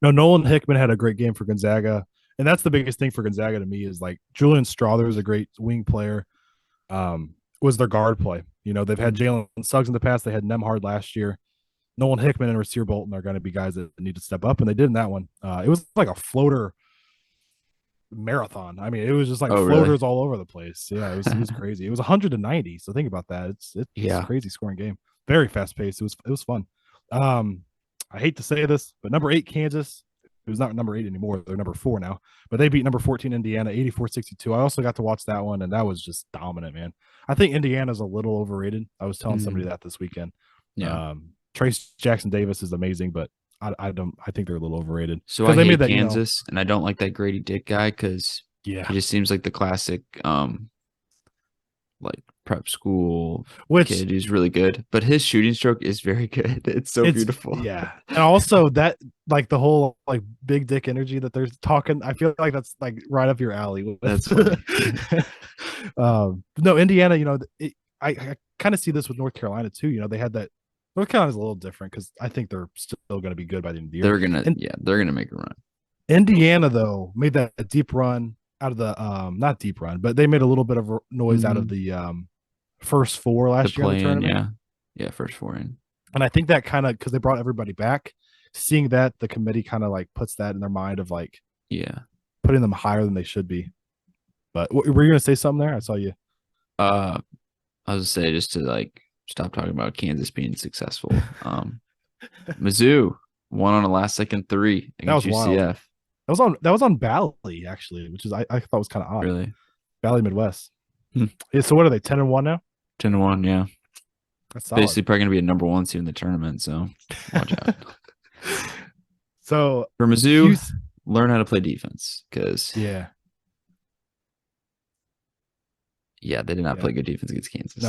No, Nolan Hickman had a great game for Gonzaga. And that's the biggest thing for Gonzaga to me is like Julian Strother is a great wing player. Was their guard play. You know, they've had mm, Jalen Suggs in the past. They had Nemhard last year. Nolan Hickman and Rasir Bolton are going to be guys that need to step up, and they did in that one. It was like a floater marathon. I mean, it was just like oh really? floaters all over the place. Yeah, it was crazy. It was 190. So think about that. It's Yeah. crazy scoring game. Very fast paced. It was fun. Um, I hate to say this, but number 8 Kansas, who's not number 8 anymore. They're number 4 now, but they beat number 14 Indiana 84-62. I also got to watch that one, and that was just dominant, man. I think Indiana's a little overrated. I was telling somebody Mm, that this weekend. yeah. Trace Jackson Davis is amazing, but I don't. I think they're a little overrated So because I they made hate that. You know, Kansas and I don't like that Grady Dick guy because he yeah. just seems like the classic like prep school Which kid who's really good. But his shooting stroke is very good. It's so it's beautiful. yeah, and also that like the whole like big dick energy that they're talking. I feel like that's like right up your alley. That's funny. No, Indiana. You know, I kind of see this with North Carolina too. You know, they had that. North Carolina's a little different because I think they're still going to be good by the end of the year. And They're gonna make a run. Indiana though made that a deep run out of the not deep run, but they made a little bit of noise out of Mm, the first 4 the last year in the play in, tournament. yeah. Yeah, first four in. And I think that kind of because they brought everybody back, seeing that the committee kind of like puts that in their mind of like Yeah. putting them higher than they should be. But were you going to say something there? I saw you. I was gonna say just to like stop talking about Kansas being successful. Mizzou won on a last second three That against was wild. UCF. That was on Bally actually, which is I thought was kind of odd. Really? Bally Midwest. Hmm. Yeah, so what are they 10-1 now? 10-1, yeah. That's solid. Basically probably gonna be a number one seed in the tournament, so watch out. So For Mizzou, Houston, learn how to play defense because yeah, yeah, they did not yeah. play good defense against Kansas.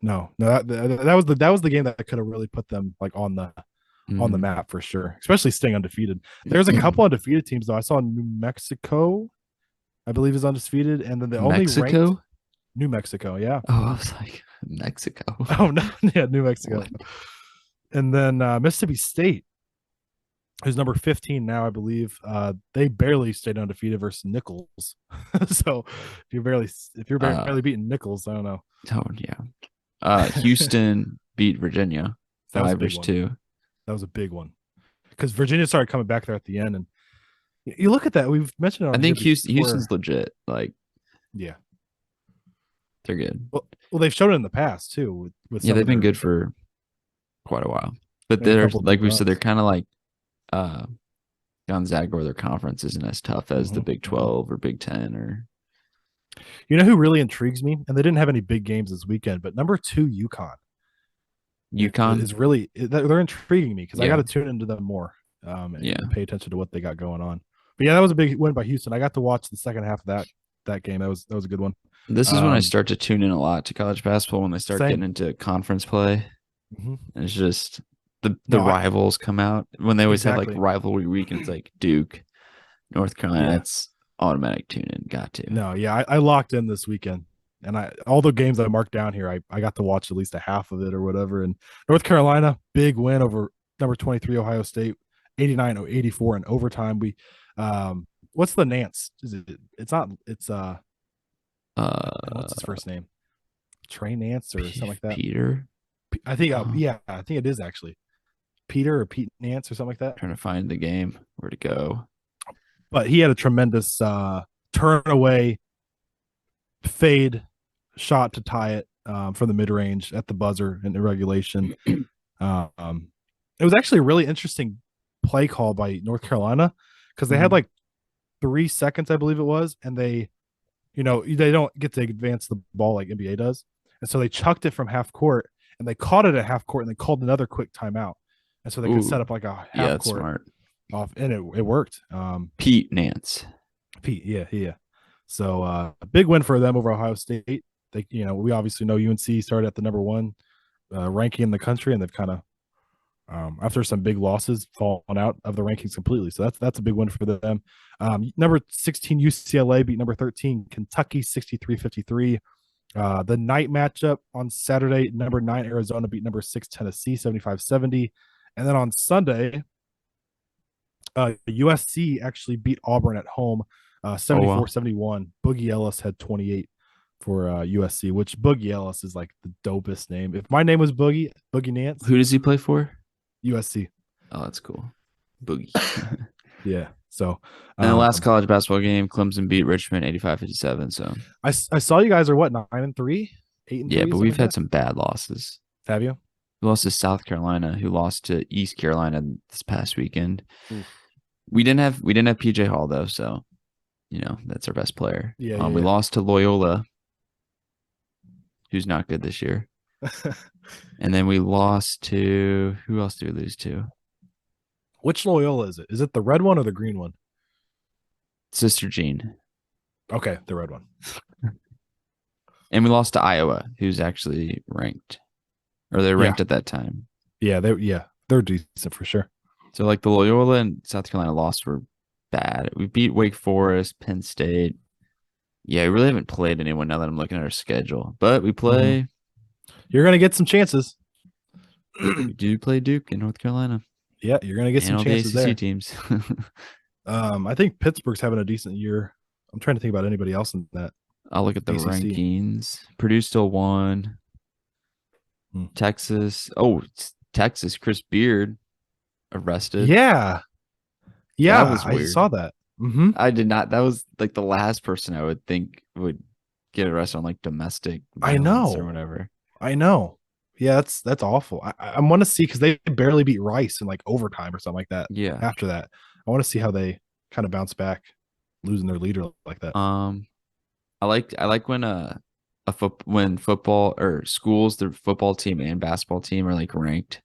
No. That was the game that could have really put them like on the Mm. map for sure, especially staying undefeated. There's a couple undefeated teams though. I saw New Mexico, I believe, is undefeated, and then the only ranked Mexico? New Mexico, yeah. Oh, I was like, Mexico. Oh no, yeah, New Mexico, What? and then Mississippi State, who's number 15 now, I believe. They barely stayed undefeated versus Nichols. So if you're Uh, barely beating Nichols, I don't know. oh yeah. Houston beat Virginia That was a 5 big versus one. 2. That was a big one because Virginia started coming back there at the end, and you look at that. We've mentioned it I on here think before. Houston's legit. Like Yeah. they're good. Well, they've shown it in the past too with Yeah, some they've of been their good for quite a while. But made a they're couple of like deep we said, they're runs. kind of like uh Gonzaga, where their conference isn't as tough as the hmm Big hmm 12 or Big 10 or You know who really intrigues me, and they didn't have any big games this weekend, but number 2 UConn UConn. is really they're intriguing me because I got Yeah, to tune into them more and yeah. pay attention to what they got going on. But yeah, that was a big win by Houston. I got to watch the second half of that game. That was a good one. This is when I start to tune in a lot to college basketball when they start Same. getting into conference play. Mhm. And it's just the No, rivals come out when they always have like exactly. rivalry week and it's like Duke, North Carolina. Yeah. That's automatic tune in. Got to. No, yeah, I locked in this weekend, and I all the games I marked down here, I got to watch at least a half of it or whatever. And North Carolina, big win over number 23 Ohio State, 89-84 in overtime. We, what's the Nance? Is it? It's not. It's what's his Uh, first name? Trey Nance or something like that. Peter. I think. Oh, Yeah, I think it is actually Peter or Pete Nance or something like that. trying to find the game where to go. But he had a tremendous turn away fade shot to tie it from the mid range at the buzzer in the regulation. It was actually a really interesting play call by North Carolina because they had like 3 seconds, I believe it was, and they don't get to advance the ball like NBA does, and so they chucked it from half court and they caught it at half court and they called another quick timeout, and so they could set Ooh, up like a yeah, half that's court smart. off, and it worked. Pete Nance. Pete, yeah. So a big win for them over Ohio State. We obviously know UNC started at the number one ranking in the country, and they've kind of after some big losses fallen out of the rankings completely. So that's a big win for them. Number 16 UCLA beat number 13 Kentucky 63-53. The night matchup on Saturday, number 9 Arizona beat number 6 Tennessee 75-70. And then on Sunday, USC actually beat Auburn at home 74-71. Boogie Ellis had 28 for USC, which Boogie Ellis is like the dopest name. If my name was Boogie Nance, Who does he play for? USC. Oh, that's cool. Boogie. Yeah. So and the last college basketball game, Clemson beat Richmond 85-57. So I saw you guys are what, 9-3, 8-3. yeah, but we've had like some bad losses. Have you? We lost to South Carolina, who lost to East Carolina this past weekend. Oof. We didn't have PJ Hall though, so that's our best player. Yeah. We lost to Loyola, who's not good this year. And then we lost to who else did we lose to? Which Loyola is it? Is it the red one or the green one? Sister Jean. Okay, the red one. And we lost to Iowa, who's actually ranked. Or they're ranked at that time. Yeah, they're decent for sure. So like the Loyola and South Carolina loss were bad. We beat Wake Forest, Penn State. Yeah, we really haven't played anyone now that I'm looking at our schedule. But we play. You're gonna get some chances. We do play Duke in North Carolina. Yeah, you're gonna get some chances the ACC there. teams. I think Pittsburgh's having a decent year. I'm trying to think about anybody else in that. I'll look at the ACC. rankings. Purdue still won. Texas. Oh, Texas. Chris Beard arrested. Yeah, That was weird. I saw that. Mm-hmm. I did not. That was like the last person I would think would get arrested on like domestic violence or whatever. I know. Yeah, that's awful. I want to see because they barely beat Rice in like overtime or something like that. Yeah. After that, I want to see how they kind of bounce back, losing their leader like that. I like when football or schools, their football team and basketball team are like ranked.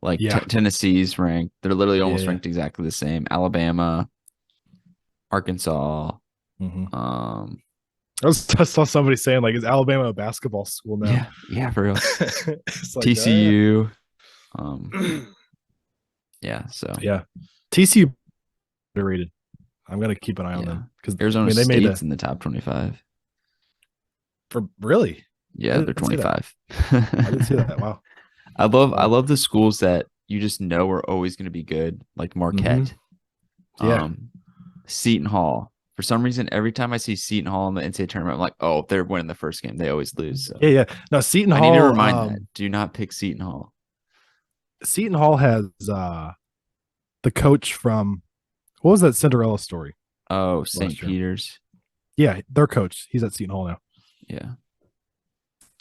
Like Tennessee's ranked. They're literally almost ranked exactly the same. Alabama, Arkansas. Mm-hmm. I saw somebody saying like, "Is Alabama a basketball school now?" Yeah, for real. Like, TCU. TCU underrated. I'm gonna keep an eye on them because Arizona State's in the top 25. For really? Yeah, they're 25. I didn't see that. Wow. I love the schools that you just know are always going to be good, like Marquette. Mm-hmm. Seton Hall. For some reason, every time I see Seton Hall in the NCAA tournament, I'm like, oh, they're winning the first game. They always lose. So. Yeah. No, Seton Hall. I need to remind that. Do not pick Seton Hall. Seton Hall has the coach from what was that Cinderella story? Oh, St. Peter's. Yeah, their coach. He's at Seton Hall now. Yeah.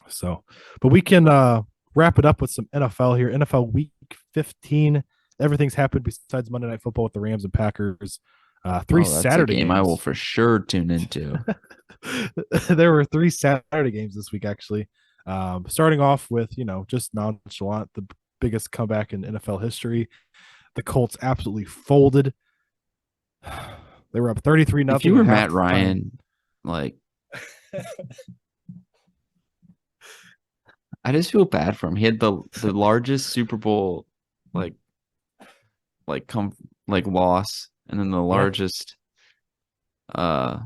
So, but we can wrap it up with some NFL here. NFL Week 15. Everything's happened besides Monday Night Football with the Rams and Packers. Three Saturday games. I will for sure tune into. There were 3 Saturday games this week, actually. Starting off with, just nonchalant, the biggest comeback in NFL history. The Colts absolutely folded. They were up 33-0. If you were Matt Ryan, like I just feel bad for him. He had the largest Super Bowl like like come like loss, and then the Yeah. largest uh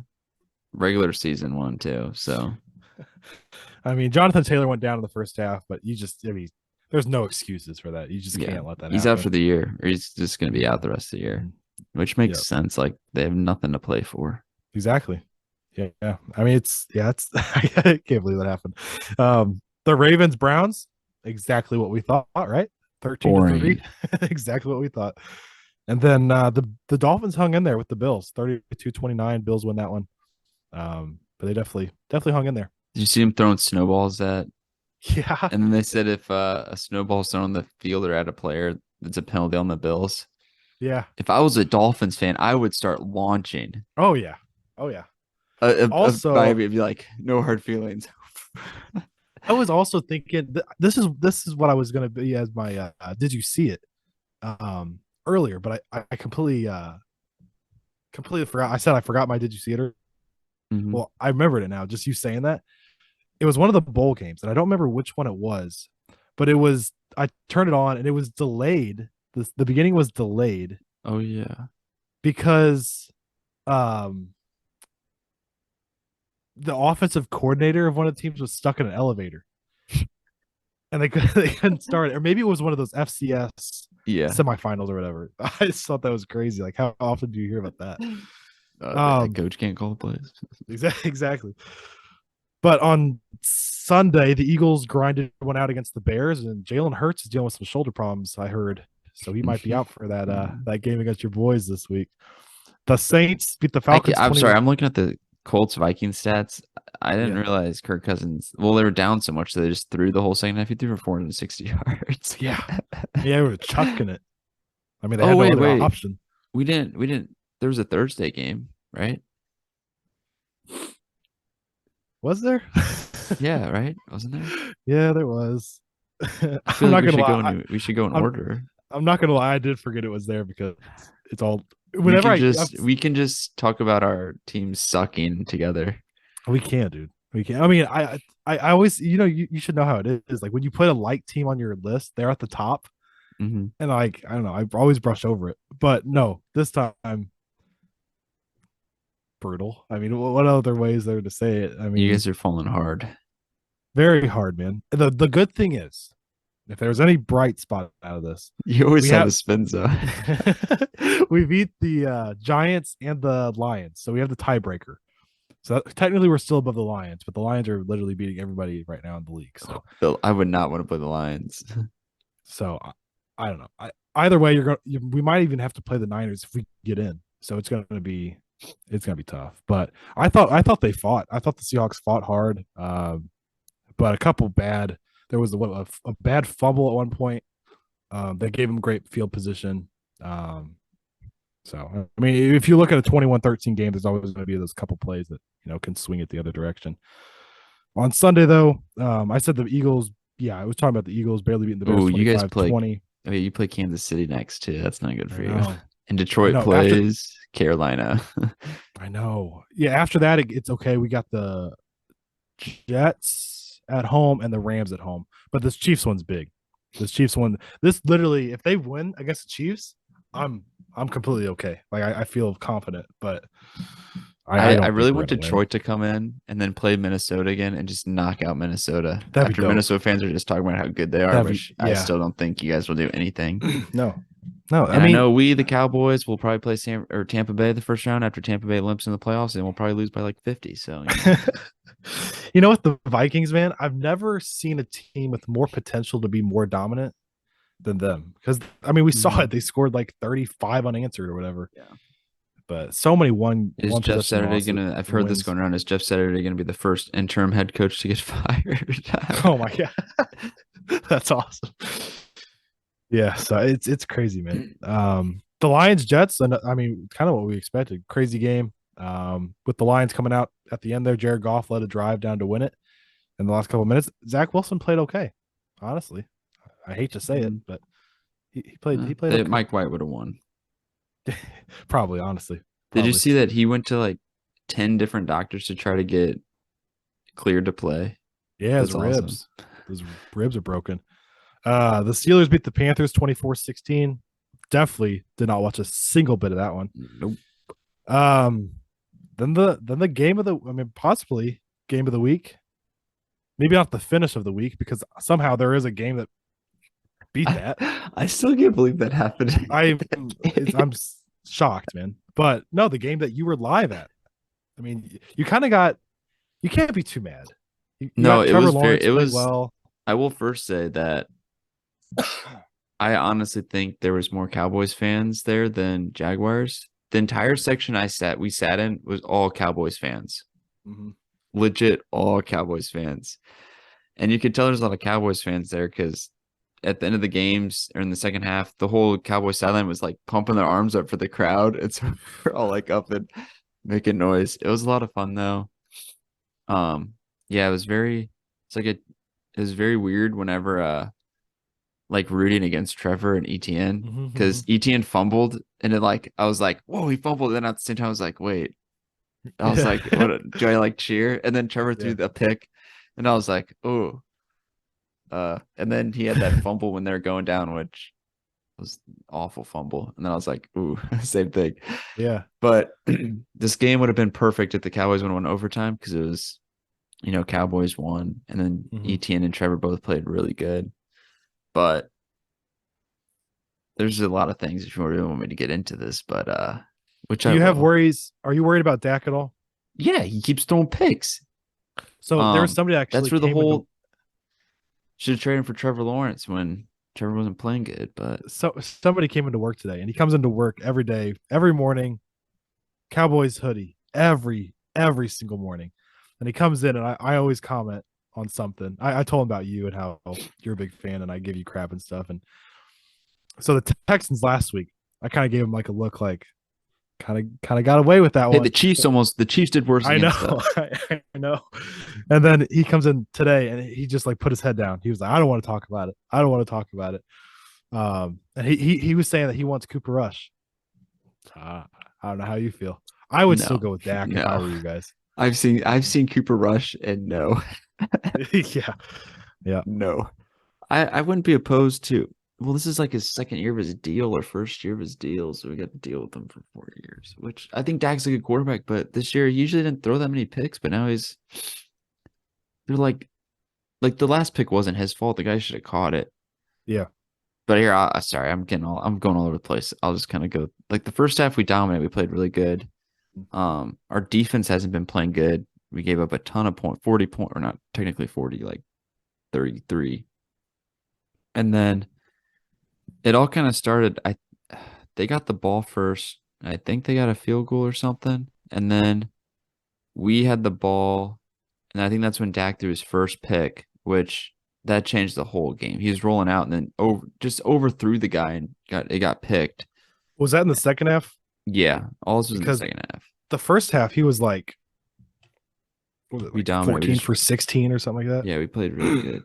regular season one too. So I mean, Jonathan Taylor went down in the first half, but I mean, there's no excuses for that. You just yeah, can't let that he's out for happen. the year, or he's just gonna be out the rest of the year, Mhm. which makes Yeah, sense. Like they have nothing to play for. exactly. Yeah, yeah. I mean, it's I can't believe that happened. The Ravens Browns, exactly what we thought, right? 13-3, Boring. exactly what we thought. And then the Dolphins hung in there with the Bills, 32-29. Bills win that one. But they definitely hung in there. Did you see him throwing snowballs at? Yeah, And then they said if a snowball's thrown on the field or at a player, it's a penalty on the Bills. yeah. If I was a Dolphins fan, I would start launching. Oh yeah, oh yeah. Miami Also, would be like, no hard feelings. I was also thinking this is what I was gonna be as my did you see it earlier, but I completely forgot. I said I forgot my did you see it? Mhm. Well, I remembered it now. Just you saying that. It was one of the bowl games, and I don't remember which one it was, but it was I turned it on and it was delayed. The beginning was delayed Oh yeah. because um the offensive coordinator of one of the teams was stuck in an elevator and they couldn't start it. Or maybe it was one of those FCS Yeah. semifinals or whatever. I just thought that was crazy. Like, how often do you hear about that? The head Um, coach can't call the plays. exactly. But on Sunday, the Eagles grinded one out against the Bears, and Jalen Hurts is dealing with some shoulder problems. I heard, so he might be out for that game against your boys this week. The Saints beat the Falcons I'm sorry. 21. I'm looking at the Colts Vikings stats. I didn't Yeah, realize Kirk Cousins. Well, they were down so much, so they just threw the whole second half. He threw for 460 yards. yeah, yeah. We were chucking it. I mean, they Oh had no wait, other wait. option. We didn't. There was a Thursday game, right? Was there? Yeah, right. Wasn't there? Yeah, there was. I feel I'm like not gonna lie. we should go in I'm order. I'm not gonna lie. I did forget it was there because it's all. Whenever We can just talk about our teams sucking together. we can, dude. We can. I mean, I always, you should know how it is. Like when you put a like team on your list, they're at the top, Hmm. and like I don't know, I always brush over it. But no, this time brutal. I mean, what other ways there to say it? I You mean, guys are falling hard. very hard, man. The good thing is, if there's any bright spot out of this, You always we have have a spin zone. we beat the Giants and the Lions, so we have the tiebreaker. So technically, we're still above the Lions, but the Lions are literally beating everybody right now in the league. I would not want to play the Lions. So I don't know. Either way, we might even have to play the Niners if we get in. So it's gonna be tough. But I thought they fought. I thought the Seahawks fought hard. But a couple bad. There was a bad fumble at one point. They gave him great field position. So I mean, if you look at a 21-13 game, there's always going to be those couple plays that can swing it the other direction. On Sunday, though, I said the Eagles. Yeah, I was talking about the Eagles barely beating the Bears Oh, you guys play. 25-20. Oh, yeah, you play Kansas City next too. That's not good I for you. know. And I Detroit know. After plays Carolina. I know. Yeah, after that, it's okay. We got the Jets at home and the Rams at home, but this Chiefs one's big. This Chiefs one. This literally, if they win against the Chiefs, I'm completely okay. Like I feel confident, but I I don't really think we're want gonna win. Detroit to come in and then play Minnesota again and just knock out Minnesota. That'd be After dope. Minnesota fans are just talking about how good they are, That'd be which I yeah. still don't think you guys will do anything. No, no. I And I mean, know we, the Cowboys, will probably play Tampa Bay the first round after Tampa Bay limps in the playoffs, and we'll probably lose by like 50. So, you know what? The Vikings, man, I've never seen a team with more potential to be more dominant than them. Because I mean, we saw it. Mhm. They scored like 35 unanswered or whatever. Yeah. But so many Is one Jeff possession Saturday losses gonna? I've heard this wins. going around. Is Jeff Saturday gonna be the first interim head coach to get fired? Oh my god, that's awesome. Yeah, so it's crazy, man. The Lions Jets, and I mean, kind of what we expected. Crazy game. With the Lions coming out at the end there, Jared Goff led a drive down to win it in the last couple of minutes. Zach Wilson played okay. Honestly, I hate to say it, Mm, but he played okay. Mike White would have won. Probably, honestly, Did you probably. see that he went to like 10 different doctors to try to get cleared to play. Yeah, his That's awesome. ribs. His ribs are broken. The Steelers beat the Panthers 24-16. Definitely did not watch a single bit of that one. Nope. Um, then the game of the I mean, possibly game of the week. Maybe not the finish of the week because somehow there is a game that beat that. I still can't believe that happened. I'm shocked, man. But no, the game that you were live at. I mean, you kind of got you can't be too mad. You No, got it Trevor was very. Lawrence It played was. well. I will first say that I honestly think there was more Cowboys fans there than Jaguars. The entire section we sat in was all Cowboys fans. Mm-hmm. Legit all Cowboys fans. And you could tell there's a lot of Cowboys fans there because at the end of the games or in the second half, the whole Cowboys sideline was like pumping their arms up for the crowd. And so we're all like up and making noise. It was a lot of fun though. Yeah, it was very weird whenever like rooting against Trevor and ETN Mm-hmm, mm-hmm. because ETN fumbled and it like I was like, whoa, he fumbled. And then at the same time, I was like, wait, I was like, do I like cheer? And then Trevor threw Yeah. the pick, and I was like, oh. And then he had that fumble when they were going down, which was an awful fumble. And then I was like, ooh, same thing. Yeah. But this game would have been perfect if the Cowboys would have won overtime because it was, Cowboys won, and then Mm-hmm. ETN and Trevor both played really good. But there's a lot of things if you really want me to get into this, but which Do I you have will. worries? Are you worried about Dak at all? Yeah, he keeps throwing picks. So there was somebody that That's actually where the came into whole should have traded for Trevor Lawrence when Trevor wasn't playing good. But somebody came into work today, and he comes into work every day, every morning, Cowboys hoodie, every single morning, and he comes in, and I always comment on something. I told him about you and how you're a big fan, and I give you crap and stuff, and so the Texans last week, I kind of gave him like a look, like kind of got away with that hey, one. the Chiefs did worse I know, against us. I know. And then he comes in today, and he just like put his head down. He was like, "I don't want to talk about it. I don't want to talk about it." And he was saying that he wants Cooper Rush. I don't know how you feel. I would still No, go with Dak if I no. were you guys. I've seen Cooper Rush and no, Yeah, yeah. no. I wouldn't be opposed to. Well, this is like his second year of his deal or first year of his deal, so we got to deal with him for 4 years. Which I think Dak's a good quarterback, but this year he usually didn't throw that many picks. But now they're like the last pick wasn't his fault. The guy should have caught it. Yeah. But here, sorry, I'm going all over the place. I'll just kind of go like the first half we dominated. We played really good. Our defense hasn't been playing good. We gave up a ton of 40 point, or not technically 40, like 33. And then it all kind of started. They got the ball first. I think they got a field goal or something, and then we had the ball, and I think that's when Dak threw his first pick, which that changed the whole game. He was rolling out and then overthrew the guy and got picked. Was that in the second half? Yeah, all this was in the Because second half. the first half he was like, what was it, We like dominated. 14 for 16 or something like that? Yeah, we played really good.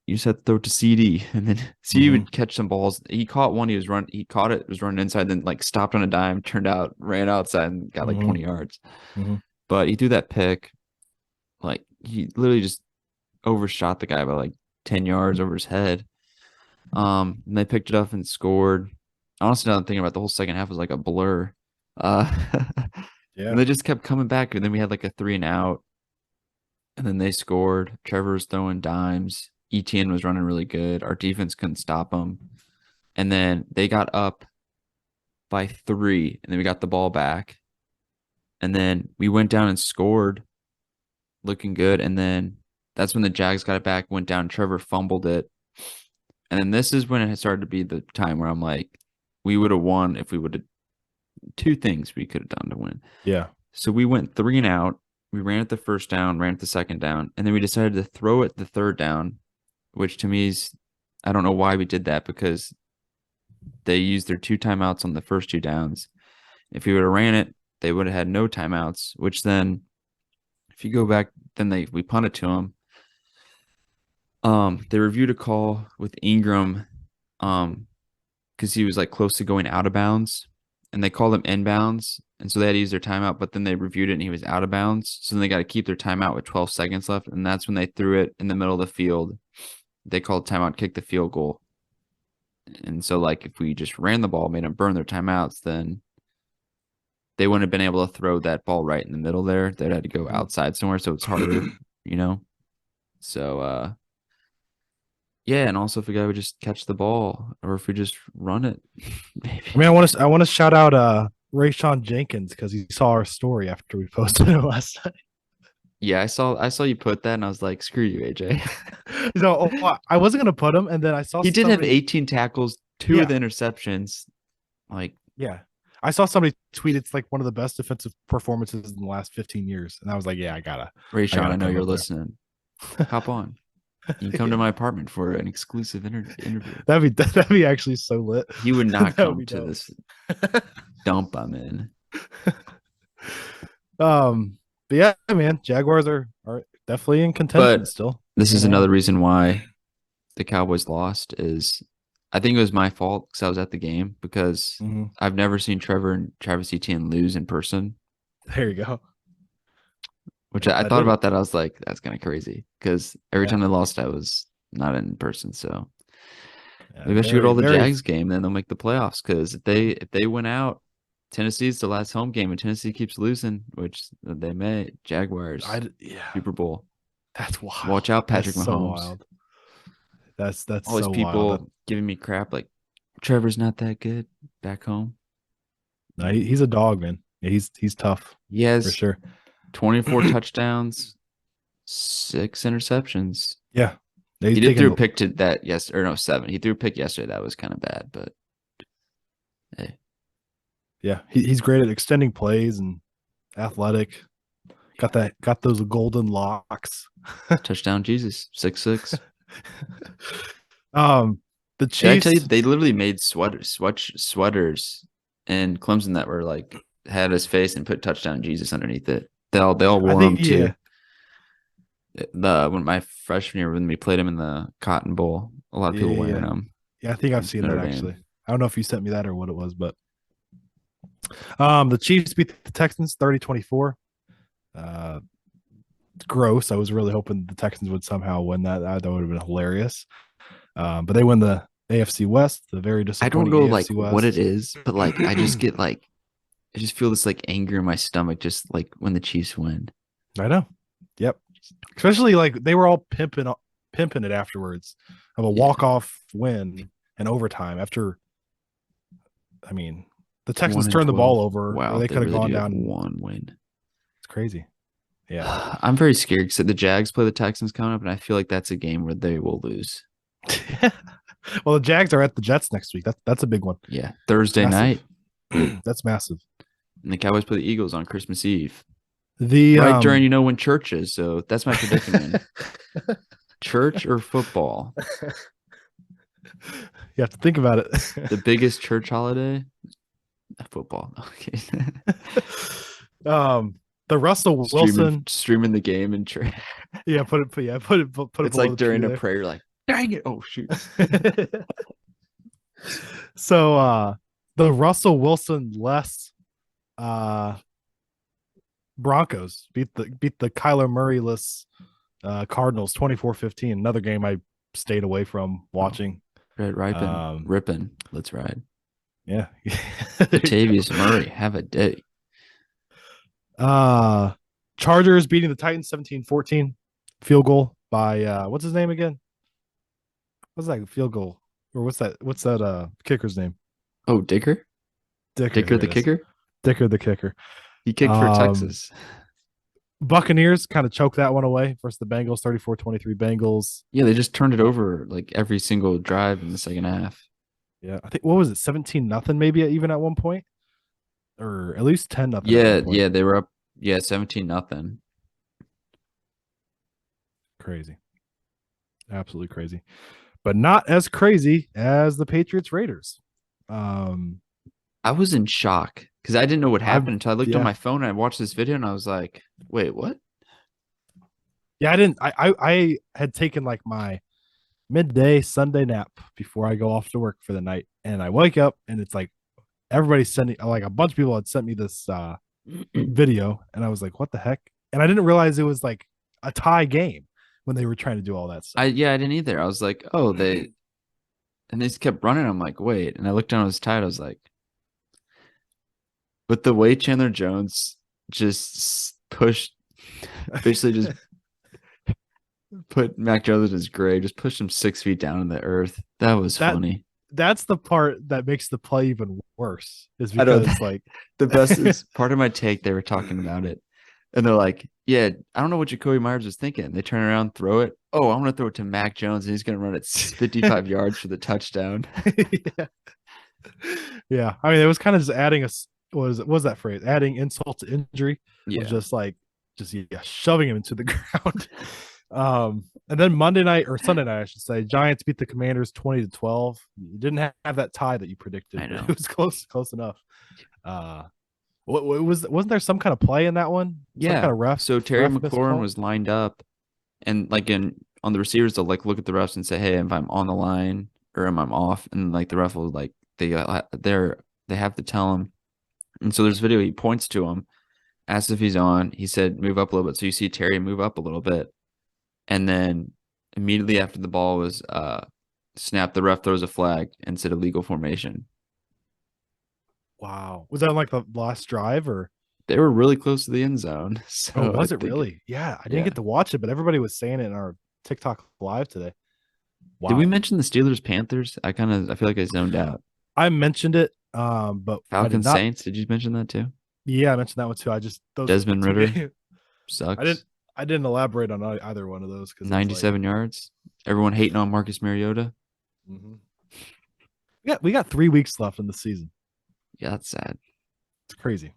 You just had to throw it to CD, and then CD would catch some balls. He caught one. He caught it. Was running inside, then like stopped on a dime, ran outside, and got like 20 yards. Mm-hmm. But he threw that pick. Like he literally just overshot the guy by like 10 yards over his head. And they picked it up and scored. Honestly, now I'm thinking about the whole second half was like a blur. Yeah. And they just kept coming back, and then we had like a 3-and-out. And then they scored. Trevor was throwing dimes. ETN was running really good. Our defense couldn't stop them. And then they got up by 3, and then we got the ball back. And then we went down and scored, looking good. And then that's when the Jags got it back, went down. Trevor fumbled it. And then this is when it started to be the time where I'm like, we would have won if we would have. 2 things we could have done to win. Yeah. So we went 3-and-out. We ran at the first down, ran at the second down, and then we decided to throw it the third down, which to me is, I don't know why we did that because they used their 2 timeouts on the first 2 downs. If we would have ran it, they would have had no timeouts, which then, if you go back, then we punt it to them. They reviewed a call with Ingram because he was like close to going out of bounds, and they called him inbounds, and so they had to use their timeout, but then they reviewed it and he was out of bounds. So then they got to keep their timeout with 12 seconds left, and that's when they threw it in the middle of the field. They called timeout, kicked the field goal. And so, like, if we just ran the ball, made them burn their timeouts, then they wouldn't have been able to throw that ball right in the middle there. They'd had to go outside somewhere, so it's harder, you know? So, yeah, and also if a guy would just catch the ball or if we just run it, maybe. I mean, I want to shout out Rayshawn Jenkins because he saw our story after we posted it last night. Yeah, I saw you put that and I was like, screw you, AJ. So I wasn't gonna put him, and then I saw He did have somebody, 18 tackles, two of the interceptions. Like, yeah. I saw somebody tweet it's like one of the best defensive performances in the last 15 years. And I was like, yeah, I gotta Rayshawn, I know put him you're up there. listening. Hop on. You can come to my apartment for an exclusive interview. That'd be actually so lit. He would not That would come be to dope. this dump I'm in. But yeah, man, Jaguars are definitely in contention But still. this is 3-0. another reason why the Cowboys lost is I think it was my fault because I was at the game because Mhm. I've never seen Trevor and Travis Etienne lose in person, There you go. which Yeah, I that thought did it. about that. I was like, that's kind of crazy because every Yeah. time they lost, I was not in person. So Yeah, maybe I should go to all the very- Jags game, then they'll make the playoffs. Because if they win out, Tennessee's the last home game, and Tennessee keeps losing, which they may. Jaguars yeah, Super Bowl. that's wild. Watch out, Patrick That's Mahomes. so wild. That's All these so people wild. giving me crap like Trevor's not that good back home. No, he's a dog, man. Yeah, he's tough He for has sure. 24 touchdowns, 6 interceptions. Yeah, He did throw a pick to that yesterday, or no, 7. He threw a pick yesterday. That was kind of bad, but hey. Yeah, he's great at extending plays and athletic. Got those golden locks. Touchdown Jesus, 6'6". The Did I tell you Chiefs. they literally made sweaters in Clemson that were like had his face and put touchdown Jesus underneath it. They all wore them too. When my freshman year when we played him in the Cotton Bowl, a lot of people wearing them. Yeah, I think I've seen that Notre Dame. actually. I don't know if you sent me that or what it was, but the Chiefs beat the Texans 30-24. Gross. I was really hoping the Texans would somehow win that. That would have been hilarious. But they win the AFC West, the very I disappointing don't know AFC like West. what it is, but like I just get like I just feel this like anger in my stomach just like when the Chiefs win. I know. Yep. Especially like they were all pimping it afterwards of a walk-off win in overtime after. I mean, the Texans turned the ball over. Wow, they could have gone down. One win. It's crazy. Yeah. I'm very scared because the Jags play the Texans coming up, and I feel like that's a game where they will lose. Well, the Jags are at the Jets next week. That's a big one. Yeah, Thursday night. That's massive. And the Cowboys play the Eagles on Christmas Eve. Right during when church is. So that's my predicament. Church or football? You have to think about it. The biggest church holiday? Football. Okay. The Russell Wilson streaming the game and church. Yeah, put it. It's like during a prayer, like, dang it! Oh shoot. So the Russell Wilson less Broncos beat the Kyler Murray-less Cardinals 24-15. Another game I stayed away from watching. Red ripping. Let's ride. Yeah. Latavius Murray, have a day. Chargers beating the Titans 17-14. Field goal by what's his name again? What's that field goal? Or what's that kicker's name? Oh, Dicker the kicker? Dicker the kicker. He kicked for Texas. Buccaneers kind of choked that one away versus the Bengals, 34-23 Bengals. Yeah, they just turned it over like every single drive in the second half. Yeah, I think what was it, 17-0 maybe even at one point? Or at least 10-0. Yeah, they were up 17-0. Crazy. Absolutely crazy. But not as crazy as the Patriots Raiders. I was in shock because I didn't know what happened until I looked on my phone and I watched this video and I was like, wait, what? Yeah, I had taken like my midday Sunday nap before I go off to work for the night. And I wake up and it's like everybody's sending like a bunch of people had sent me this video, and I was like, what the heck? And I didn't realize it was like a tie game when they were trying to do all that stuff. I didn't either. I was like, oh, and they just kept running. I'm like, wait. And I looked down, it was tied. I was like, but the way Chandler Jones just pushed, basically just put Mac Jones in his grave, just pushed him 6 feet down in the earth. That was That funny. that's the part that makes the play even worse, is I know because like the best is part of my take. They were talking about it, and they're like, "Yeah, I don't know what Jacoby Myers was thinking." They turn around, throw it. Oh, I'm gonna throw it to Mac Jones, and he's gonna run it 55 yards for the touchdown. yeah. Yeah. I mean, it was kind of just adding what was that phrase? Adding insult to injury of Yeah, just like just yeah, shoving him into the ground. And then Monday night or Sunday night, I should say, Giants beat the Commanders 20-12. You didn't have that tie that you predicted, I but know. it was close enough. What wasn't there some kind of play in that one? Some Yeah. kind of So Terry ref McLaurin miscall? was lined up, and like on the receivers, they'll like look at the refs and say, "Hey, if I'm on the line or am I off?" And like the ref will like they have to tell him. And so there's video. He points to him, asks if he's on. He said, "Move up a little bit." So you see Terry move up a little bit, and then immediately after the ball was snapped, the ref throws a flag and said illegal formation. Wow. Was that like the last drive or They were really close to the end zone, oh, so I was it think, really? Yeah, I didn't yeah. get to watch it, but everybody was saying it in our TikTok live today. Did we Wow. mention the Steelers Panthers? I feel like I zoned out. I mentioned it, but I did Falcons not. Saints. Did you mention that too? Yeah, I mentioned that one too. I just those Desmond two Ritter games. I didn't. sucks. I didn't elaborate on either one of those because it was like 97 yards. Everyone hating on Marcus Mariota. mhm. We got 3 weeks left in the season. Yeah, that's sad. It's crazy.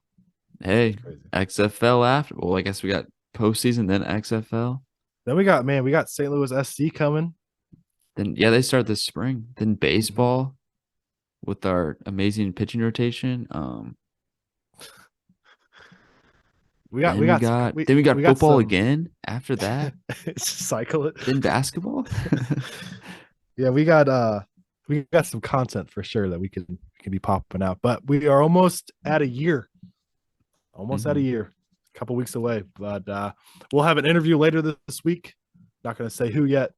It's Hey, crazy. XFL after. Well, I guess we got postseason, then XFL. Then we got St. Louis SC coming. Then yeah, they start this spring. Then Mhm. baseball with our amazing pitching rotation. We Then we got some got then we got we got football some again after that. cycle it. Then basketball. Yeah, we got some content for sure that we can be popping out. But we are almost at a year. Almost at a Mhm. year. A couple weeks away. But we'll have an interview later this week. Not gonna say who yet.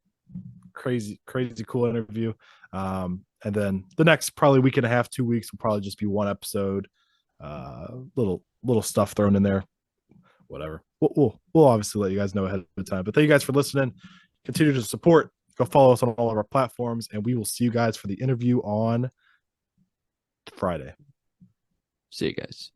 Crazy, crazy cool interview. And then the next probably week and a half, 2 weeks will probably just be one episode. Little stuff thrown in there. Whatever. We'll obviously let you guys know ahead of time. But thank you guys for listening. Continue to support. Go follow us on all of our platforms, and we will see you guys for the interview on Friday. See you guys.